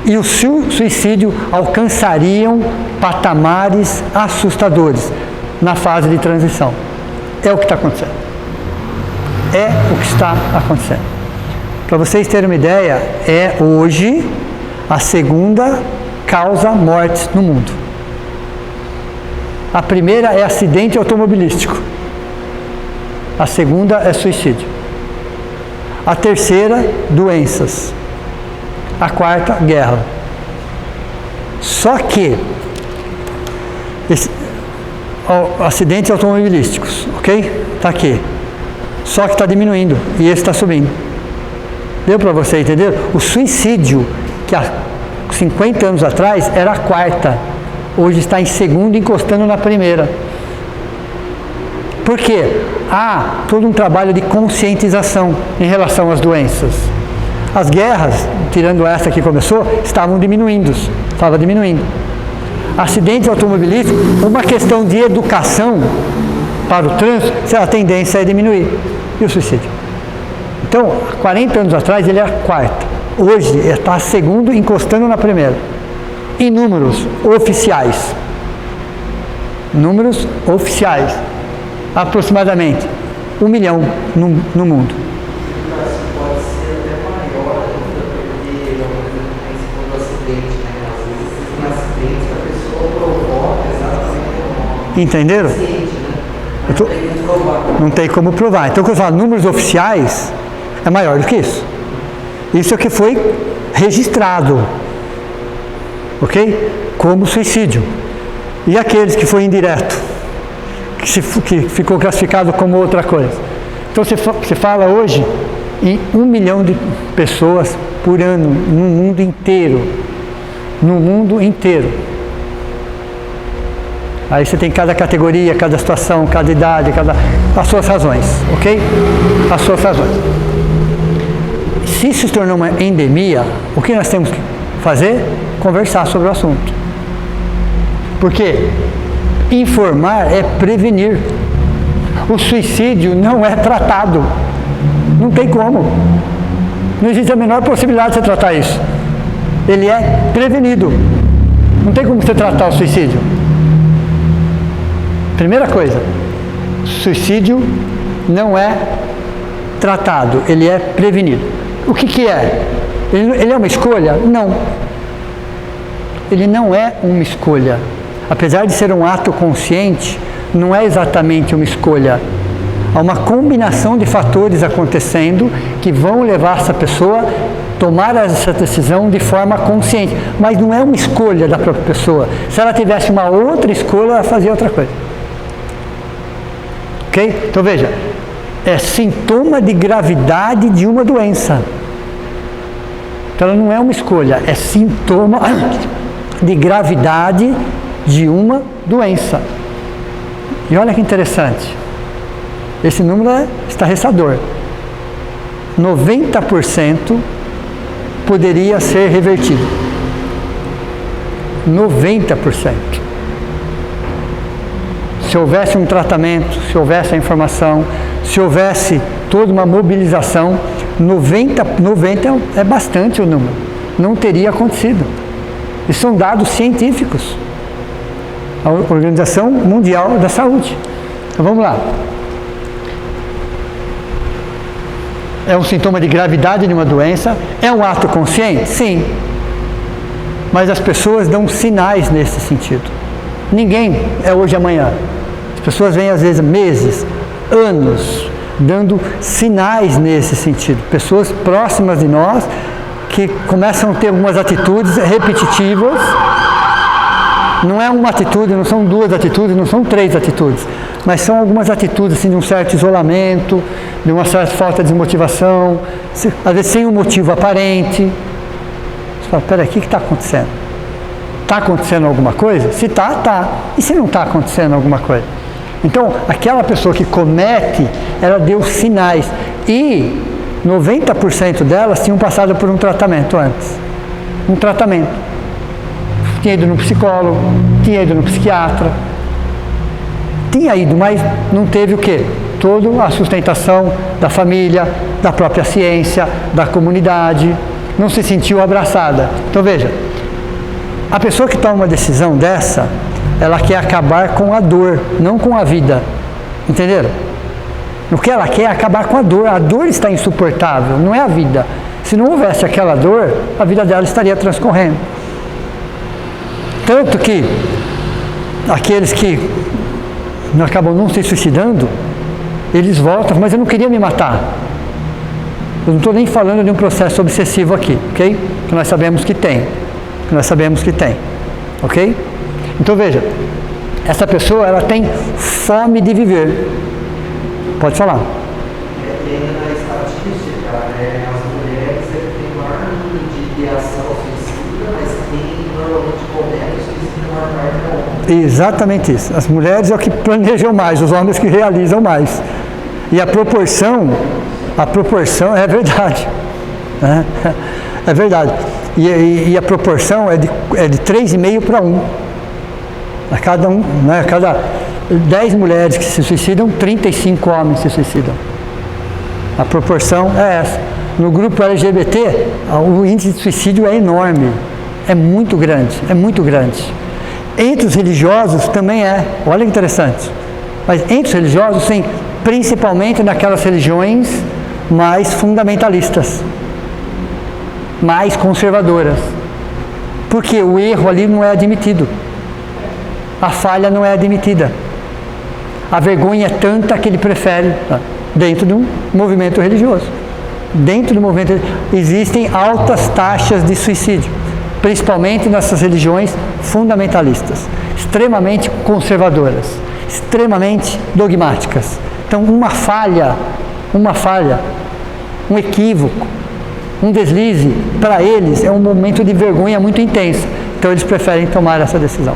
e o suicídio alcançariam patamares assustadores na fase de transição. É o que está acontecendo. É o que está acontecendo. Para vocês terem uma ideia, é hoje a segunda causa mortes no mundo. A primeira é acidente automobilístico. A segunda é suicídio. A terceira, doenças. A quarta, guerra. Só que acidentes automobilísticos, ok? Está aqui. Só que está diminuindo e esse está subindo. Deu para você entender? O suicídio, que há 50 anos atrás era a quarta, hoje está em segunda, encostando na primeira. Por quê? Há todo um trabalho de conscientização em relação às doenças. As guerras, tirando essa que começou, estavam diminuindo. Estava diminuindo. Acidentes automobilísticos, uma questão de educação para o trânsito, a tendência é diminuir. E o suicídio? Então, 40 anos atrás ele era a quarta. Hoje está a segunda, encostando na primeira. Em números oficiais. Números oficiais. Aproximadamente 1 milhão no mundo. Pode ser até maior ainda, porque não tem acidente, né? Às vezes tem acidentes que a pessoa provoca exatamente o nome. Entenderam? Não tem como provar. Então, quando eu falo números oficiais, é maior do que isso. Isso é o que foi registrado, ok? Como suicídio. E aqueles que foi indireto, que ficou classificado como outra coisa. Então, você fala hoje em 1 milhão de pessoas por ano no mundo inteiro. No mundo inteiro. Aí você tem cada categoria, cada situação, cada idade, as suas razões, ok? As suas razões. Se isso se tornou uma endemia, o que nós temos que fazer? Conversar sobre o assunto. Por quê? Informar é prevenir. O suicídio não é tratado. Não tem como. Não existe a menor possibilidade de você tratar isso. Ele é prevenido. Não tem como você tratar o suicídio. Primeira coisa, suicídio não é tratado, ele é prevenido. O que é? Ele é uma escolha? Não. Ele não é uma escolha. Apesar de ser um ato consciente, não é exatamente uma escolha. Há uma combinação de fatores acontecendo que vão levar essa pessoa a tomar essa decisão de forma consciente. Mas não é uma escolha da própria pessoa. Se ela tivesse uma outra escolha, ela fazia outra coisa. Ok? Então veja, é sintoma de gravidade de uma doença. Então ela não é uma escolha, é sintoma de gravidade de uma doença. E olha que interessante, esse número é estarrecedor. 90% poderia ser revertido. 90%. Se houvesse um tratamento, se houvesse a informação, se houvesse toda uma mobilização, 90 é bastante o número. Não teria acontecido. Isso são dados científicos. A Organização Mundial da Saúde. Então vamos lá. É um sintoma de gravidade de uma doença? É um ato consciente? Sim. Mas as pessoas dão sinais nesse sentido. Ninguém é hoje e amanhã. As pessoas vêm às vezes meses, anos, dando sinais nesse sentido. Pessoas próximas de nós que começam a ter algumas atitudes repetitivas. Não é uma atitude, não são duas atitudes, não são três atitudes, mas são algumas atitudes assim, de um certo isolamento, de uma certa falta de motivação, às vezes sem um motivo aparente. Você fala, peraí, o que está acontecendo? Está acontecendo alguma coisa? Se está, está. E se não está acontecendo alguma coisa? Então, aquela pessoa que comete, ela deu sinais. E 90% delas tinham passado por um tratamento antes. Um tratamento. Tinha ido no psicólogo, tinha ido no psiquiatra. Tinha ido, mas não teve o quê? Toda a sustentação da família, da própria ciência, da comunidade. Não se sentiu abraçada. Então, veja. A pessoa que toma uma decisão dessa, ela quer acabar com a dor, não com a vida. Entenderam? O que ela quer é acabar com a dor. A dor está insuportável, não é a vida. Se não houvesse aquela dor, a vida dela estaria transcorrendo. Tanto que aqueles que acabam não se suicidando, eles voltam, mas eu não queria me matar. Eu não estou nem falando de um processo obsessivo aqui, ok? Que nós sabemos que tem. Ok? Então veja, essa pessoa ela tem fome de viver. Pode falar. E ainda na estatística, as mulheres têm maior número de ideação suicida Exatamente isso. As mulheres é o que planejam mais, os homens que realizam mais. E a proporção é verdade. Né? É verdade. E a proporção é de 3,5 para 1. A cada 10 mulheres que se suicidam, 35 homens se suicidam. A proporção é essa. No grupo LGBT, o índice de suicídio é enorme. É muito grande, é muito grande. Entre os religiosos também é. Olha que interessante. Mas entre os religiosos, sim, principalmente naquelas religiões mais fundamentalistas, mais conservadoras. Porque o erro ali não é admitido. A falha não é admitida. A vergonha é tanta que ele prefere, dentro de um movimento religioso. Dentro do movimento existem altas taxas de suicídio, principalmente nessas religiões fundamentalistas, extremamente conservadoras, extremamente dogmáticas. Então, uma falha, um equívoco, um deslize, para eles é um momento de vergonha muito intenso. Então, eles preferem tomar essa decisão.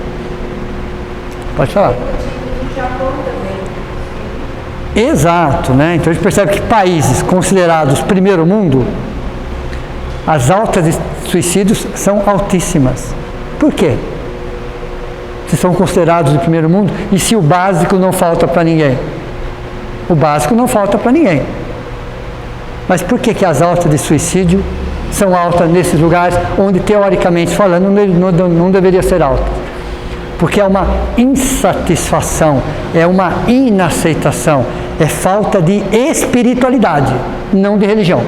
Pode falar. No Japão também. Exato, né? Então a gente percebe que países considerados primeiro mundo, as altas de suicídios são altíssimas. Por quê? Se são considerados de primeiro mundo, e se o básico não falta para ninguém? O básico não falta para ninguém. Mas por que as altas de suicídio são altas nesses lugares onde, teoricamente falando, não deveria ser alta? Porque é uma insatisfação, é uma inaceitação, é falta de espiritualidade, não de religião,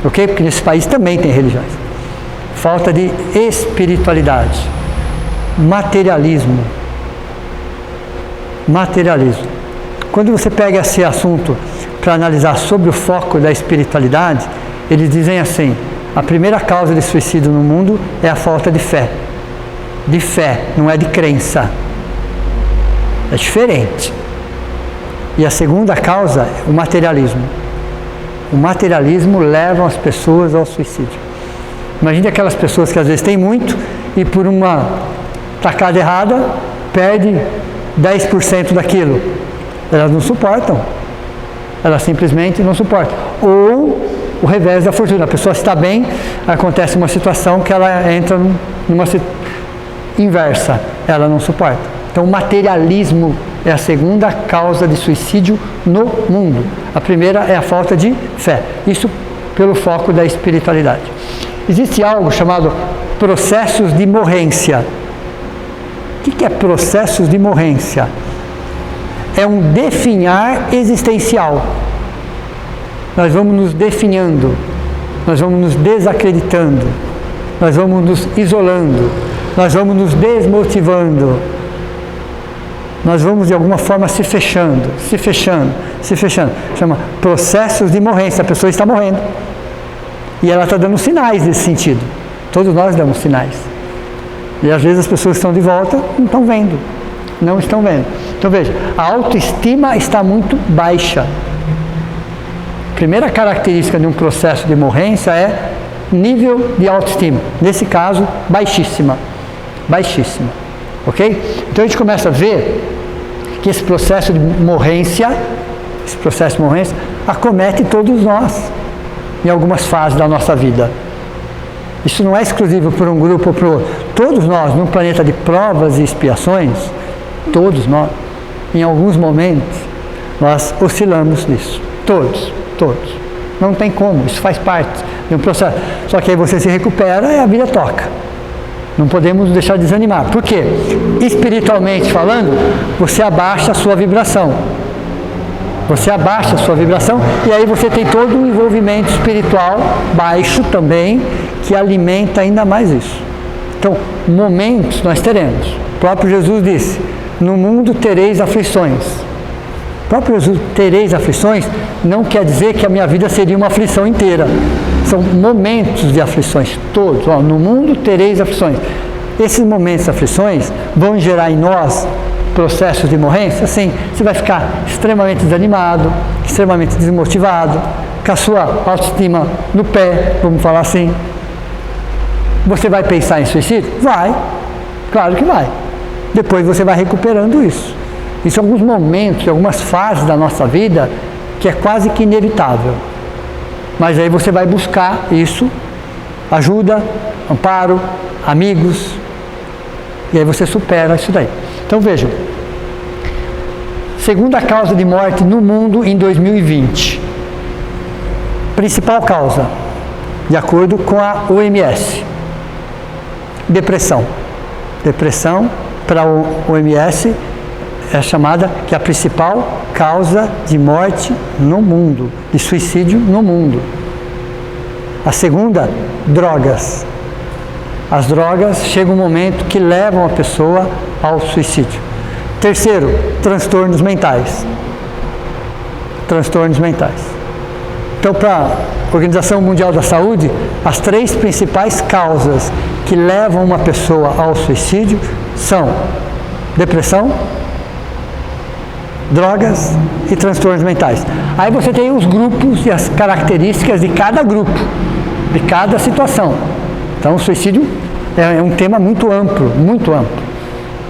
ok? Porque nesse país também tem religiões. Falta de espiritualidade, materialismo. Quando você pega esse assunto para analisar sobre o foco da espiritualidade, eles dizem assim: a primeira causa de suicídio no mundo é a falta de fé. De fé, não é de crença. É diferente. E a segunda causa é o materialismo. O materialismo leva as pessoas ao suicídio. Imagine aquelas pessoas que às vezes têm muito e por uma tacada errada perde 10% daquilo. Elas não suportam. Elas simplesmente não suportam. Ou o revés da fortuna. A pessoa está bem, acontece uma situação que ela entra numa situação inversa, ela não suporta. Então, o materialismo é a segunda causa de suicídio no mundo. A primeira é a falta de fé. Isso pelo foco da espiritualidade. Existe algo chamado processos de morrência. O que é processos de morrência? É um definhar existencial. Nós vamos nos definhando, nós vamos nos desacreditando, nós vamos nos isolando, nós vamos nos desmotivando, nós vamos de alguma forma se fechando. Chama processos de morrência. A pessoa está morrendo e ela está dando sinais nesse sentido. Todos nós damos sinais. E às vezes as pessoas que estão de volta não estão vendo. Então veja, a autoestima está muito baixa. Primeira característica de um processo de morrência é nível de autoestima. Nesse caso, baixíssima. Ok? Então a gente começa a ver que esse processo de morrência acomete todos nós em algumas fases da nossa vida. Isso não é exclusivo por um grupo ou por outro. Todos nós, num planeta de provas e expiações, todos nós, em alguns momentos, nós oscilamos nisso. Todos. Não tem como, isso faz parte de um processo. Só que aí você se recupera e a vida toca. Não podemos deixar de desanimar. Por quê? Espiritualmente falando, você abaixa a sua vibração. E aí você tem todo um envolvimento espiritual baixo também, que alimenta ainda mais isso. Então, momentos nós teremos. O próprio Jesus disse: no mundo tereis aflições. O próprio Jesus, tereis aflições, não quer dizer que a minha vida seria uma aflição inteira. São momentos de aflições, todos. No mundo tereis aflições. Esses momentos de aflições vão gerar em nós processos de morrência. Assim, você vai ficar extremamente desanimado, extremamente desmotivado, com a sua autoestima no pé, vamos falar assim. Você vai pensar em suicídio? Vai, claro que vai. Depois você vai recuperando isso. Isso são alguns momentos, algumas fases da nossa vida que é quase que inevitável. Mas aí você vai buscar isso, ajuda, amparo, amigos, e aí você supera isso daí. Então vejam, segunda causa de morte no mundo em 2020. Principal causa, de acordo com a OMS, depressão. Depressão, para o OMS, é chamada que é a principal causa de morte no mundo, de suicídio no mundo. A segunda, drogas. As drogas chegam um momento que levam a pessoa ao suicídio. Terceiro, transtornos mentais. Transtornos mentais. Então, para a Organização Mundial da Saúde, as 3 principais causas que levam uma pessoa ao suicídio são depressão, drogas e transtornos mentais. Aí você tem os grupos e as características de cada grupo, de cada situação. Então, o suicídio é um tema muito amplo, muito amplo.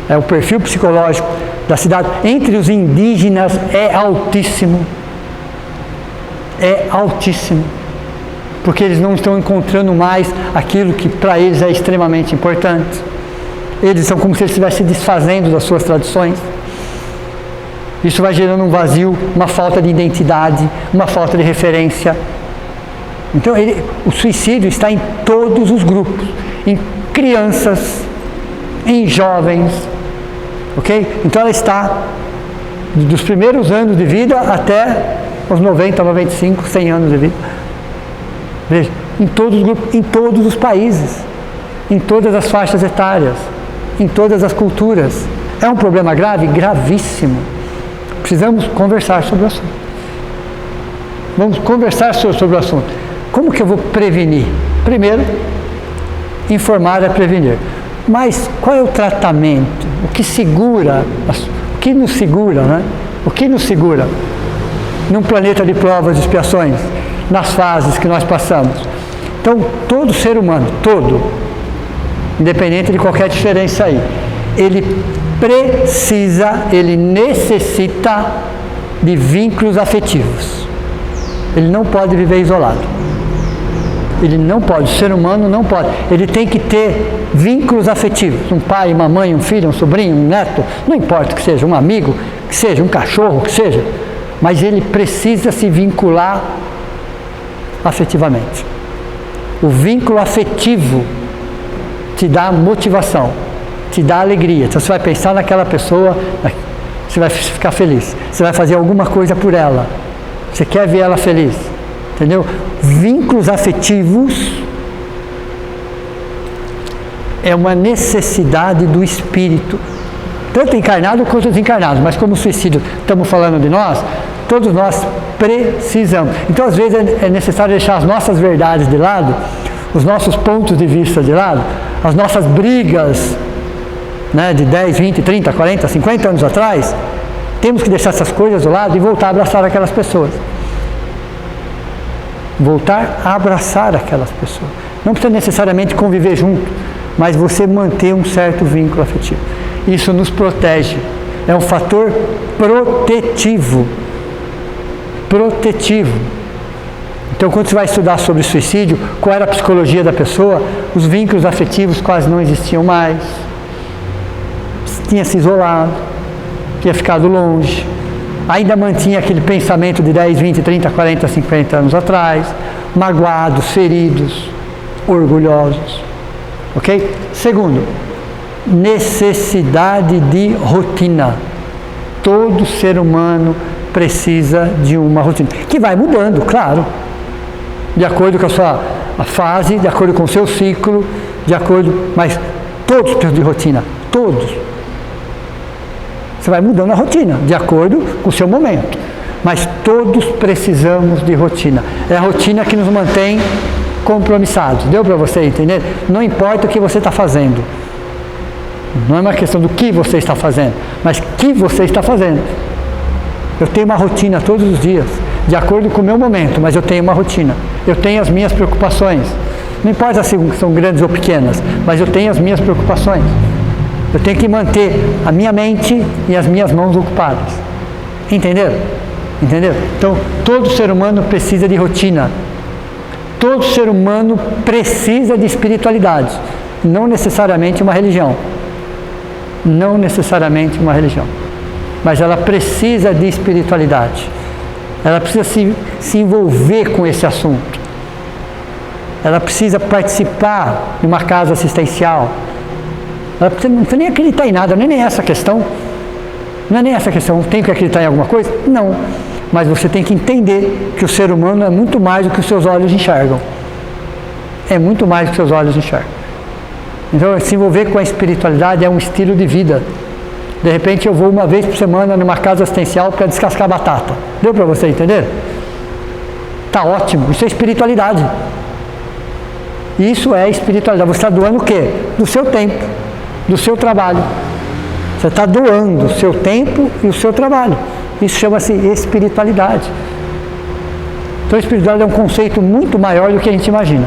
É o perfil psicológico da cidade. Entre os indígenas é altíssimo. É altíssimo. Porque eles não estão encontrando mais aquilo que para eles é extremamente importante. Eles são como se eles estivessem se desfazendo das suas tradições. Isso vai gerando um vazio, uma falta de identidade, uma falta de referência. Então, o suicídio está em todos os grupos, em crianças, em jovens, ok? Então, ela está dos primeiros anos de vida até os 90, 95, 100 anos de vida. Veja, em todos os grupos, em todos os países, em todas as faixas etárias, em todas as culturas. É um problema grave? Gravíssimo. Precisamos conversar sobre o assunto. Vamos conversar sobre o assunto. Como que eu vou prevenir? Primeiro, informar é prevenir. Mas qual é o tratamento? O que segura? O que nos segura, né? O que nos segura? Num planeta de provas e expiações, nas fases que nós passamos. Então, todo ser humano, todo, independente de qualquer diferença aí, ele precisa, ele necessita de vínculos afetivos. Ele não pode viver isolado. Ele não pode, o ser humano não pode. Ele tem que ter vínculos afetivos. Um pai, uma mãe, um filho, um sobrinho, um neto, não importa que seja, um amigo, que seja, um cachorro, que seja. Mas ele precisa se vincular afetivamente. O vínculo afetivo te dá motivação, te dá alegria. Então você vai pensar naquela pessoa, você vai ficar feliz. Você vai fazer alguma coisa por ela. Você quer ver ela feliz. Entendeu? Vínculos afetivos é uma necessidade do espírito, tanto encarnado quanto desencarnado. Mas como o suicídio, estamos falando de nós, todos nós precisamos. Então, às vezes, é necessário deixar as nossas verdades de lado, os nossos pontos de vista de lado, as nossas brigas, né, de 10, 20, 30, 40, 50 anos atrás. Temos que deixar essas coisas do lado e voltar a abraçar aquelas pessoas. Voltar a abraçar aquelas pessoas. Não precisa necessariamente conviver junto, mas você manter um certo vínculo afetivo. Isso nos protege. É um fator protetivo. Protetivo. Então, quando você vai estudar sobre suicídio, qual era a psicologia da pessoa, os vínculos afetivos quase não existiam mais. Tinha se isolado, tinha ficado longe. Ainda mantinha aquele pensamento de 10, 20, 30, 40, 50 anos atrás, magoados, feridos, orgulhosos. Ok? Segundo, necessidade de rotina. Todo ser humano precisa de uma rotina, que vai mudando, claro, de acordo com a sua fase, de acordo com o seu ciclo, de acordo, mas todos precisam de rotina, todos. Você vai mudando a rotina, de acordo com o seu momento. Mas todos precisamos de rotina. É a rotina que nos mantém compromissados. Deu para você entender? Não importa o que você está fazendo. Não é uma questão do que você está fazendo, mas que você está fazendo. Eu tenho uma rotina todos os dias, de acordo com o meu momento, mas eu tenho uma rotina. Eu tenho as minhas preocupações. Não importa se são grandes ou pequenas, mas eu tenho as minhas preocupações. Eu tenho que manter a minha mente e as minhas mãos ocupadas. Entenderam? Entenderam? Então, todo ser humano precisa de rotina. Todo ser humano precisa de espiritualidade. Não necessariamente uma religião. Não necessariamente uma religião. Mas ela precisa de espiritualidade. Ela precisa se envolver com esse assunto. Ela precisa participar de uma casa assistencial. Ela precisa, não precisa nem acreditar em nada, não é nem essa a questão. Não é nem essa a questão. Tem que acreditar em alguma coisa? Não. Mas você tem que entender que o ser humano é muito mais do que os seus olhos enxergam. É muito mais do que os seus olhos enxergam. Então, se envolver com a espiritualidade é um estilo de vida. De repente, eu vou uma vez por semana numa casa assistencial para descascar batata. Deu para você entender? Tá ótimo. Isso é espiritualidade. Isso é espiritualidade. Você está doando o quê? Do seu tempo, do seu trabalho. Você está doando o seu tempo e o seu trabalho. Isso chama-se espiritualidade. Então, a espiritualidade é um conceito muito maior do que a gente imagina.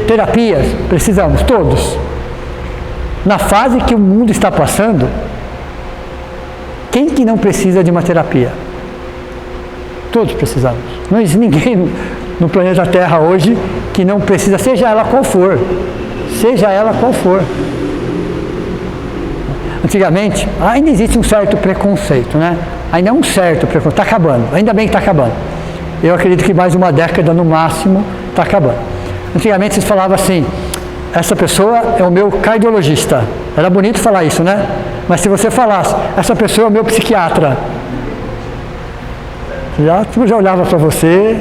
Terapias, precisamos, todos. Na fase que o mundo está passando, quem que não precisa de uma terapia? Todos precisamos. Não existe ninguém no planeta Terra hoje que não precisa, seja ela qual for. Seja ela qual for. Antigamente, ainda existe um certo preconceito, né? Ainda é um certo preconceito, está acabando, ainda bem que está acabando. Eu acredito que mais uma década no máximo está acabando. Antigamente vocês falavam assim, essa pessoa é o meu cardiologista. Era bonito falar isso, né? Mas se você falasse, essa pessoa é o meu psiquiatra, já olhava para você.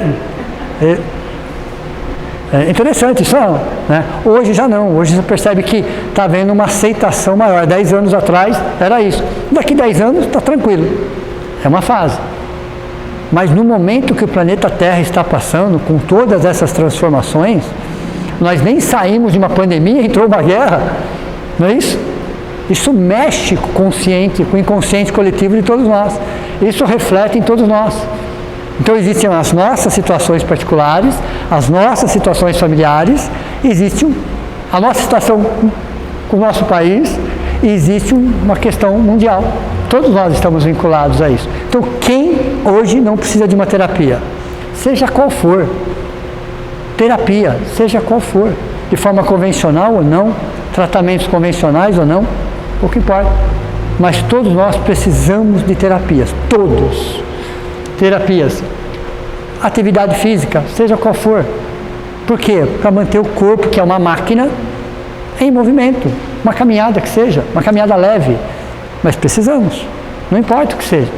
É interessante isso, né? Hoje já não, hoje você percebe que está havendo uma aceitação maior. 10 anos atrás era isso. Daqui 10 anos está tranquilo, é uma fase. Mas no momento que o planeta Terra está passando, com todas essas transformações, nós nem saímos de uma pandemia, entrou uma guerra, não é isso? Isso mexe com o consciente, com o inconsciente coletivo de todos nós. Isso reflete em todos nós. Então existem as nossas situações particulares, as nossas situações familiares, existe a nossa situação com o nosso país e existe uma questão mundial. Todos nós estamos vinculados a isso. Então quem hoje não precisa de uma terapia? Seja qual for. Terapia, seja qual for. De forma convencional ou não, tratamentos convencionais ou não, pouco importa. Mas todos nós precisamos de terapias, todos. Terapias, atividade física, seja qual for. Por quê? Para manter o corpo, que é uma máquina, em movimento. Uma caminhada que seja, uma caminhada leve. Mas precisamos, não importa o que seja.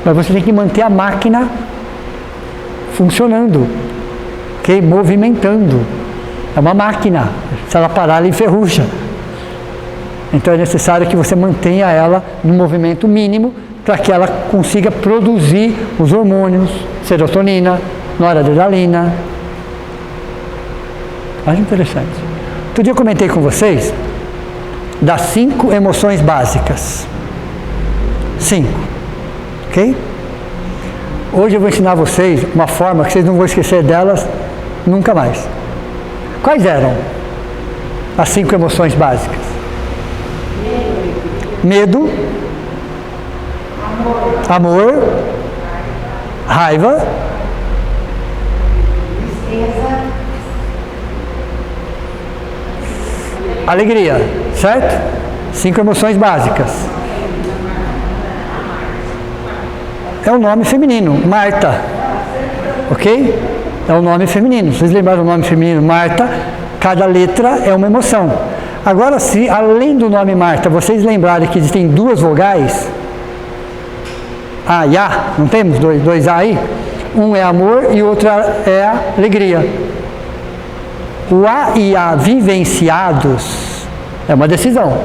Mas você tem que manter a máquina funcionando, okay? Movimentando. É uma máquina, se ela parar, ela enferruja. Então é necessário que você mantenha ela no movimento mínimo para que ela consiga produzir os hormônios, serotonina, noradrenalina. Acho interessante. Outro dia eu comentei com vocês das 5 emoções básicas. 5. Ok? Hoje eu vou ensinar vocês uma forma que vocês não vão esquecer delas nunca mais. Quais eram as 5 emoções básicas? Medo. Amor, raiva, alegria, certo? 5 emoções básicas. É o nome feminino, Marta, ok? É o nome feminino. Vocês lembraram do nome feminino, Marta? Cada letra é uma emoção. Agora, se além do nome Marta, vocês lembrarem que existem 2 vogais, A e A, não temos dois A aí? Um é amor e o outro é alegria. O A e A vivenciados é uma decisão.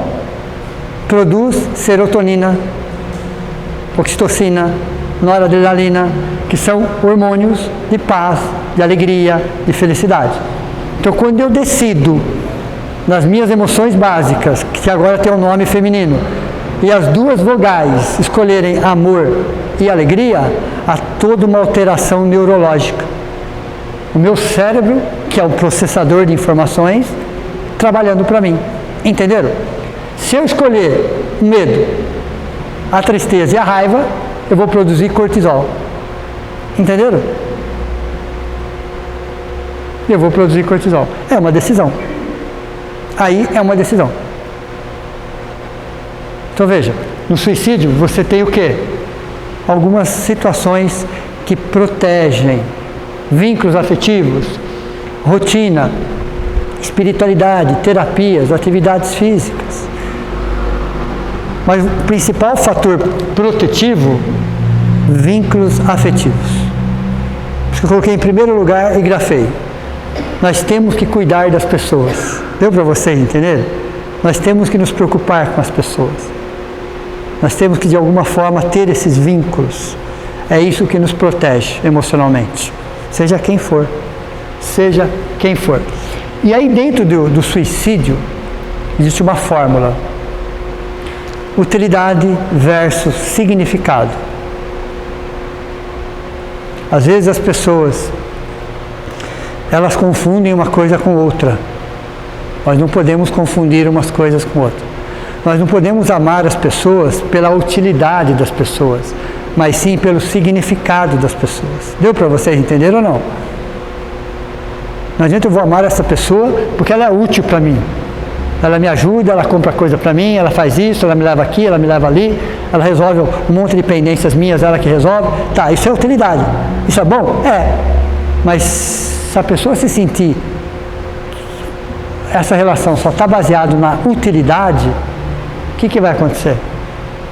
Produz serotonina, oxitocina, noradrenalina, que são hormônios de paz, de alegria, de felicidade. Então, quando eu decido nas minhas emoções básicas, que agora tem um nome feminino, e as 2 vogais escolherem amor e alegria, há toda uma alteração neurológica. O meu cérebro, que é o processador de informações, trabalhando para mim. Entenderam? Se eu escolher o medo, a tristeza e a raiva, eu vou produzir cortisol. Entenderam? Eu vou produzir cortisol. É uma decisão. Aí é uma decisão. Então veja, no suicídio você tem o quê? Algumas situações que protegem vínculos afetivos, rotina, espiritualidade, terapias, atividades físicas. Mas o principal fator protetivo, vínculos afetivos. Por isso que eu coloquei em primeiro lugar e grafei. Nós temos que cuidar das pessoas. Deu para vocês entenderem? Nós temos que nos preocupar com as pessoas. Nós temos que, de alguma forma, ter esses vínculos. É isso que nos protege emocionalmente. Seja quem for. Seja quem for. E aí, dentro do suicídio, existe uma fórmula. Utilidade versus significado. Às vezes as pessoas, elas confundem uma coisa com outra. Nós não podemos confundir umas coisas com outras. Nós não podemos amar as pessoas pela utilidade das pessoas, mas sim pelo significado das pessoas. Deu para vocês entenderem ou não? Não adianta eu vou amar essa pessoa porque ela é útil para mim. Ela me ajuda, ela compra coisa para mim, ela faz isso, ela me leva aqui, ela me leva ali, ela resolve um monte de pendências minhas, ela que resolve. Tá, isso é utilidade. Isso é bom? É. Mas se a pessoa se sentir essa relação só está baseada na utilidade, o que vai acontecer?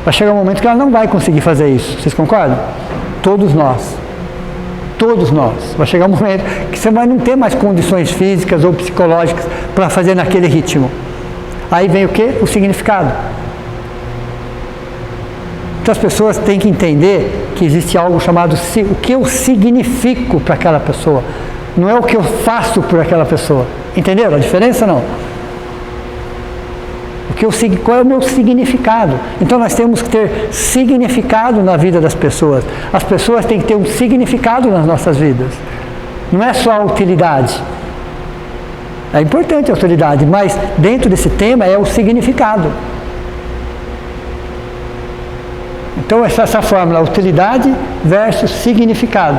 Vai chegar um momento que ela não vai conseguir fazer isso. Vocês concordam? Todos nós. Todos nós. Vai chegar um momento que você vai não ter mais condições físicas ou psicológicas para fazer naquele ritmo. Aí vem o quê? O significado. Então as pessoas têm que entender que existe algo chamado o que eu significo para aquela pessoa. Não é o que eu faço por aquela pessoa. Entenderam a diferença ou não? Qual é o meu significado? Então nós temos que ter significado na vida das pessoas. As pessoas têm que ter um significado nas nossas vidas. Não é só a utilidade. É importante a utilidade, mas dentro desse tema é o significado. Então essa fórmula, utilidade versus significado.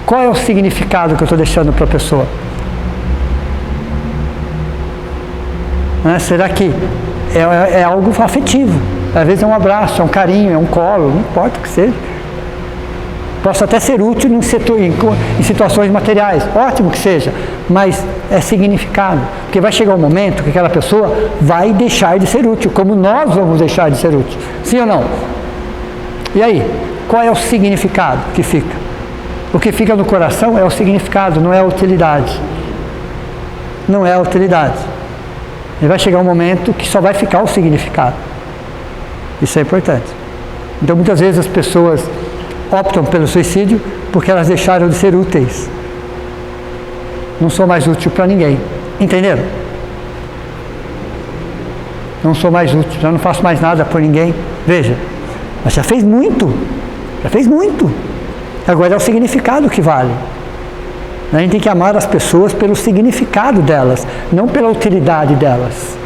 Qual é o significado que eu estou deixando para a pessoa? Será que é algo afetivo? Às vezes é um abraço, é um carinho, é um colo, não importa o que seja. Posso até ser útil em situações materiais, ótimo que seja, mas é significado. Porque vai chegar um momento que aquela pessoa vai deixar de ser útil, como nós vamos deixar de ser útil. Sim ou não? E aí, qual é o significado que fica? O que fica no coração é o significado, não é a utilidade. Não é a utilidade. E vai chegar um momento que só vai ficar o significado. Isso é importante. Então muitas vezes as pessoas optam pelo suicídio porque elas deixaram de ser úteis. Não sou mais útil para ninguém. Entenderam? Não sou mais útil, já não faço mais nada por ninguém. Veja, mas já fez muito. Já fez muito. Agora é o significado que vale. A gente tem que amar as pessoas pelo significado delas, não pela utilidade delas.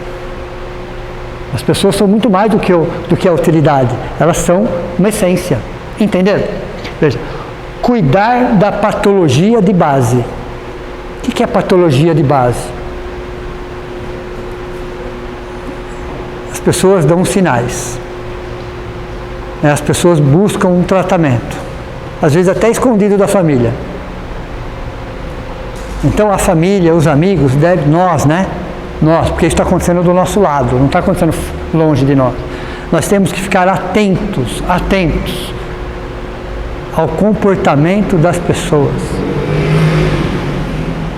As pessoas são muito mais do que a utilidade. Elas são uma essência. Entenderam? Veja, cuidar da patologia de base. O que é patologia de base? As pessoas dão sinais. As pessoas buscam um tratamento. Às vezes até escondido da família. Então a família, os amigos, nós, porque isso está acontecendo do nosso lado, não está acontecendo longe de nós. Nós temos que ficar atentos ao comportamento das pessoas.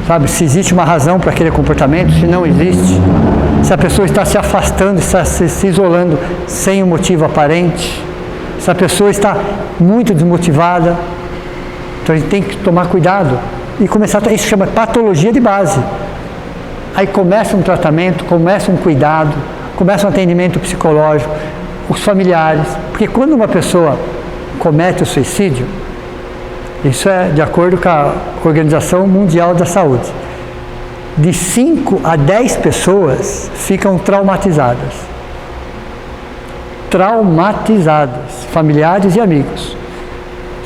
Sabe, se existe uma razão para aquele comportamento, se não existe, se a pessoa está se afastando, está se isolando sem um motivo aparente, se a pessoa está muito desmotivada, então a gente tem que tomar cuidado. E começar, isso chama patologia de base. Aí começa um tratamento, começa um cuidado, começa um atendimento psicológico, os familiares. Porque quando uma pessoa comete o suicídio, isso é de acordo com a Organização Mundial da Saúde, de 5 a 10 pessoas ficam traumatizadas. Traumatizadas, familiares e amigos.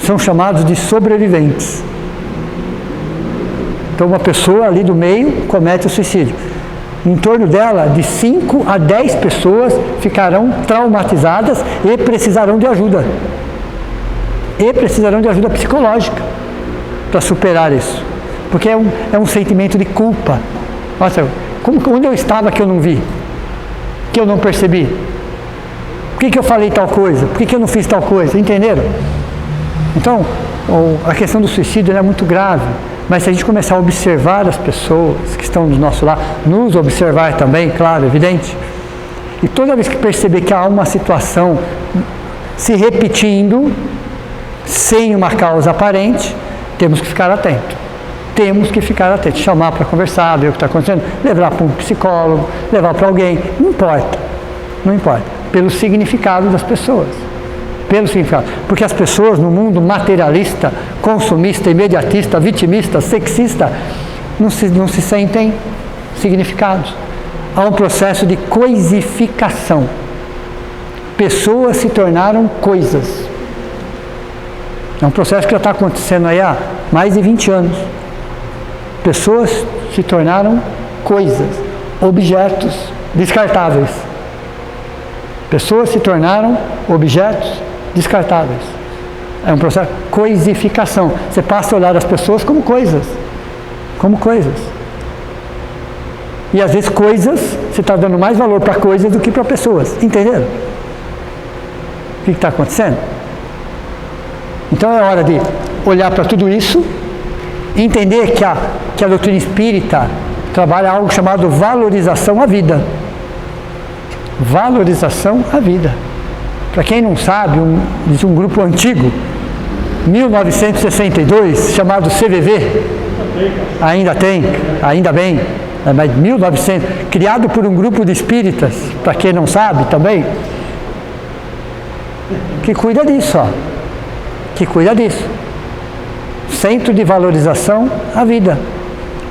São chamados de sobreviventes. Então uma pessoa ali do meio comete o suicídio. Em torno dela, de 5 a 10 pessoas ficarão traumatizadas e precisarão de ajuda. E precisarão de ajuda psicológica para superar isso. Porque é um sentimento de culpa. Nossa, onde eu estava que eu não vi? Que eu não percebi? Por que eu falei tal coisa? Por que eu não fiz tal coisa? Entenderam? Então, a questão do suicídio é muito grave. Mas se a gente começar a observar as pessoas que estão do nosso lado, nos observar também, claro, evidente, e toda vez que perceber que há uma situação se repetindo, sem uma causa aparente, temos que ficar atentos. Temos que ficar atentos, chamar para conversar, ver o que está acontecendo, levar para um psicólogo, levar para alguém, não importa, não importa, pelo significado das pessoas. Pelo significado. Porque as pessoas no mundo materialista, consumista, imediatista, vitimista, sexista, não se sentem significados. Há um processo de coisificação. Pessoas se tornaram coisas. É um processo que já está acontecendo aí há mais de 20 anos. Pessoas se tornaram coisas, objetos descartáveis. Pessoas se tornaram objetos descartáveis. É um processo de coisificação. Você passa a olhar as pessoas como coisas. Como coisas. E às vezes coisas, você está dando mais valor para coisas do que para pessoas. Entenderam? O que está acontecendo? Então é hora de olhar para tudo isso, entender que a doutrina espírita trabalha algo chamado valorização à vida. Valorização à vida. Para quem não sabe, de um grupo antigo, 1962, chamado CVV, ainda tem, ainda bem, mas 1900, criado por um grupo de espíritas, para quem não sabe também, que cuida disso, ó, que cuida disso. Centro de valorização à vida.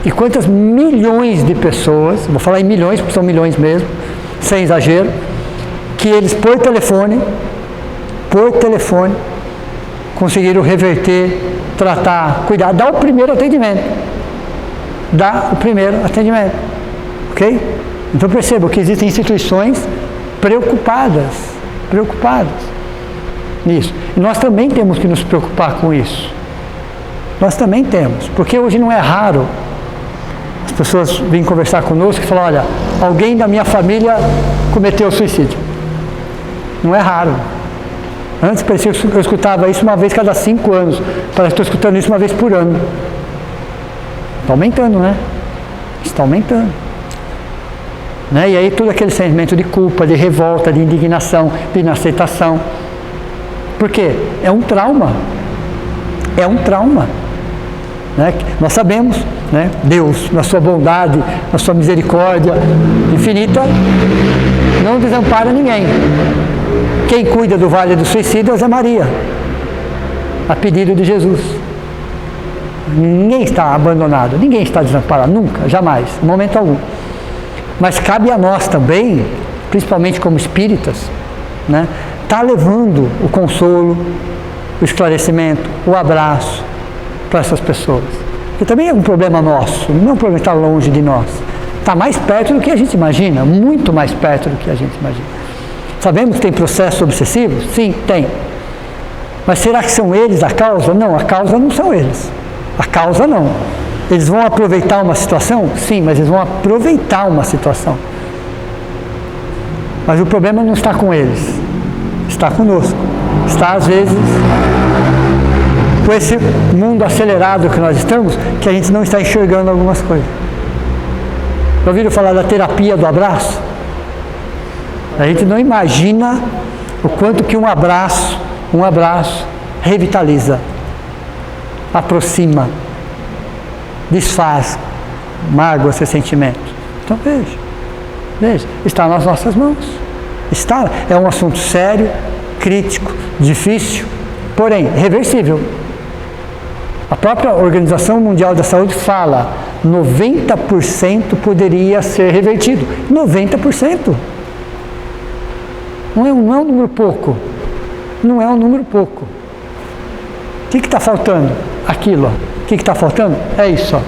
E quantas milhões de pessoas, vou falar em milhões, porque são milhões mesmo, sem exagero, que eles por telefone, conseguiram reverter, tratar, cuidar, dar o primeiro atendimento. Ok? Então percebam que existem instituições preocupadas nisso. E nós também temos que nos preocupar com isso. Nós também temos, porque hoje não é raro as pessoas vêm conversar conosco e falam, olha, alguém da minha família cometeu suicídio. Não é raro. Antes parecia que eu escutava isso uma vez cada 5 anos. Parece que estou escutando isso uma vez por ano. Está aumentando, né? Está aumentando. Né? E aí todo aquele sentimento de culpa, de revolta, de indignação, de inaceitação. Por quê? É um trauma. É um trauma. Né? Nós sabemos, né? Deus, na sua bondade, na sua misericórdia infinita, não desampara ninguém. Quem cuida do Vale dos Suicidas é Maria, a pedido de Jesus. Ninguém está abandonado, ninguém está desamparado, nunca, jamais, em momento algum. Mas cabe a nós também, principalmente como espíritas, né, tá levando o consolo, o esclarecimento, o abraço para essas pessoas. Que também é um problema nosso, não é um problema que está longe de nós. Está mais perto do que a gente imagina, muito mais perto do que a gente imagina. Sabemos que tem processos obsessivos? Sim, tem. Mas será que são eles a causa? Não, a causa não são eles. A causa não. Eles vão aproveitar uma situação? Sim, mas eles vão aproveitar uma situação. Mas o problema não está com eles. Está conosco. Está, às vezes, com esse mundo acelerado que nós estamos, que a gente não está enxergando algumas coisas. Já ouviram falar da terapia do abraço? A gente não imagina o quanto que um abraço revitaliza, aproxima, desfaz mágoas e sentimentos. Então veja, está nas nossas mãos. Está, é um assunto sério, crítico, difícil, porém reversível. A própria Organização Mundial da Saúde fala 90% poderia ser revertido. 90%. Não é um número pouco. Não é um número pouco. O que está faltando? Aquilo. O que está faltando? É isso. Ó.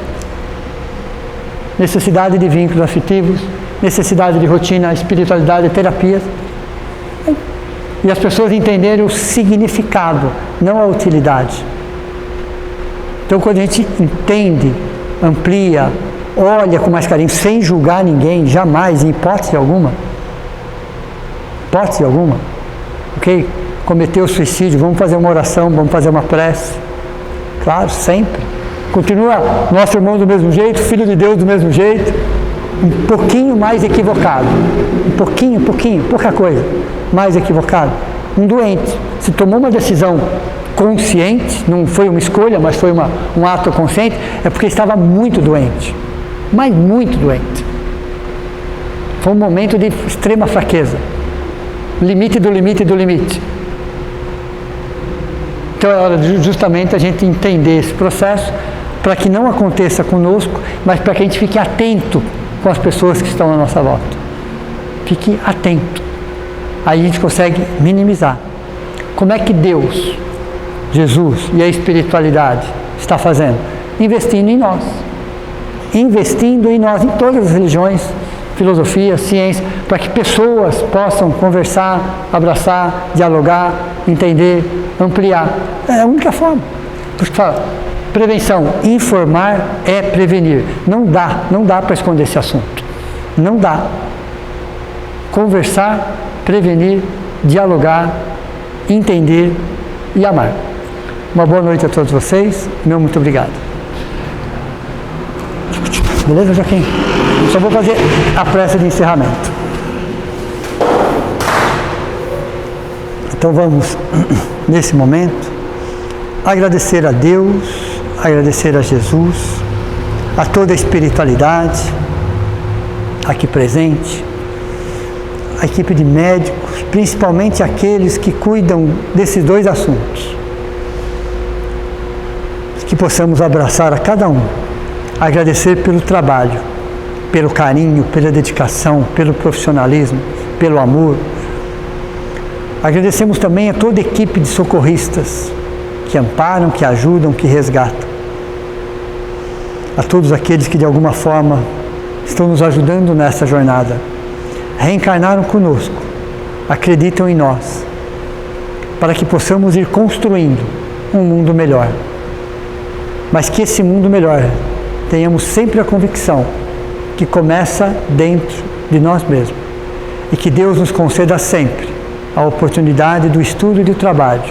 Necessidade de vínculos afetivos, necessidade de rotina, espiritualidade, terapias. E as pessoas entenderem o significado, não a utilidade. Então, quando a gente entende, amplia, olha com mais carinho, sem julgar ninguém, jamais, em hipótese alguma, ok? Cometeu suicídio, vamos fazer uma oração, vamos fazer uma prece, claro, sempre. Continua nosso irmão do mesmo jeito, filho de Deus do mesmo jeito, um pouquinho mais equivocado, pouca coisa, mais equivocado. Um doente, se tomou uma decisão consciente, não foi uma escolha, mas foi um ato consciente, é porque estava muito doente, mas muito doente. Foi um momento de extrema fraqueza, limite do limite do limite. Então é hora de justamente a gente entender esse processo para que não aconteça conosco, mas para que a gente fique atento com as pessoas que estão à nossa volta. Fique atento. Aí a gente consegue minimizar. Como é que Deus, Jesus e a espiritualidade está fazendo? Investindo em nós. Investindo em nós, em todas as religiões, filosofia, ciência, para que pessoas possam conversar, abraçar, dialogar, entender, ampliar. É a única forma. Por isso que fala, prevenção, informar é prevenir. Não dá para esconder esse assunto. Não dá. Conversar, prevenir, dialogar, entender e amar. Uma boa noite a todos vocês. Meu muito obrigado. Beleza, Joaquim? Só vou fazer a prece de encerramento. Então vamos, nesse momento, agradecer a Deus, agradecer a Jesus, a toda a espiritualidade aqui presente, a equipe de médicos, principalmente aqueles que cuidam desses dois assuntos. Que possamos abraçar a cada um, agradecer pelo trabalho, pelo carinho, pela dedicação, pelo profissionalismo, pelo amor. Agradecemos também a toda a equipe de socorristas que amparam, que ajudam, que resgatam. A todos aqueles que de alguma forma estão nos ajudando nessa jornada. Reencarnaram conosco, acreditam em nós, para que possamos ir construindo um mundo melhor. Mas que esse mundo melhor, tenhamos sempre a convicção que começa dentro de nós mesmos. E que Deus nos conceda sempre a oportunidade do estudo e do trabalho,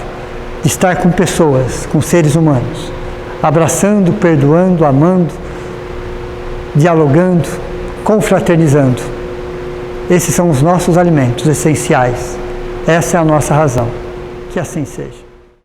de estar com pessoas, com seres humanos, abraçando, perdoando, amando, dialogando, confraternizando. Esses são os nossos alimentos essenciais. Essa é a nossa razão. Que assim seja.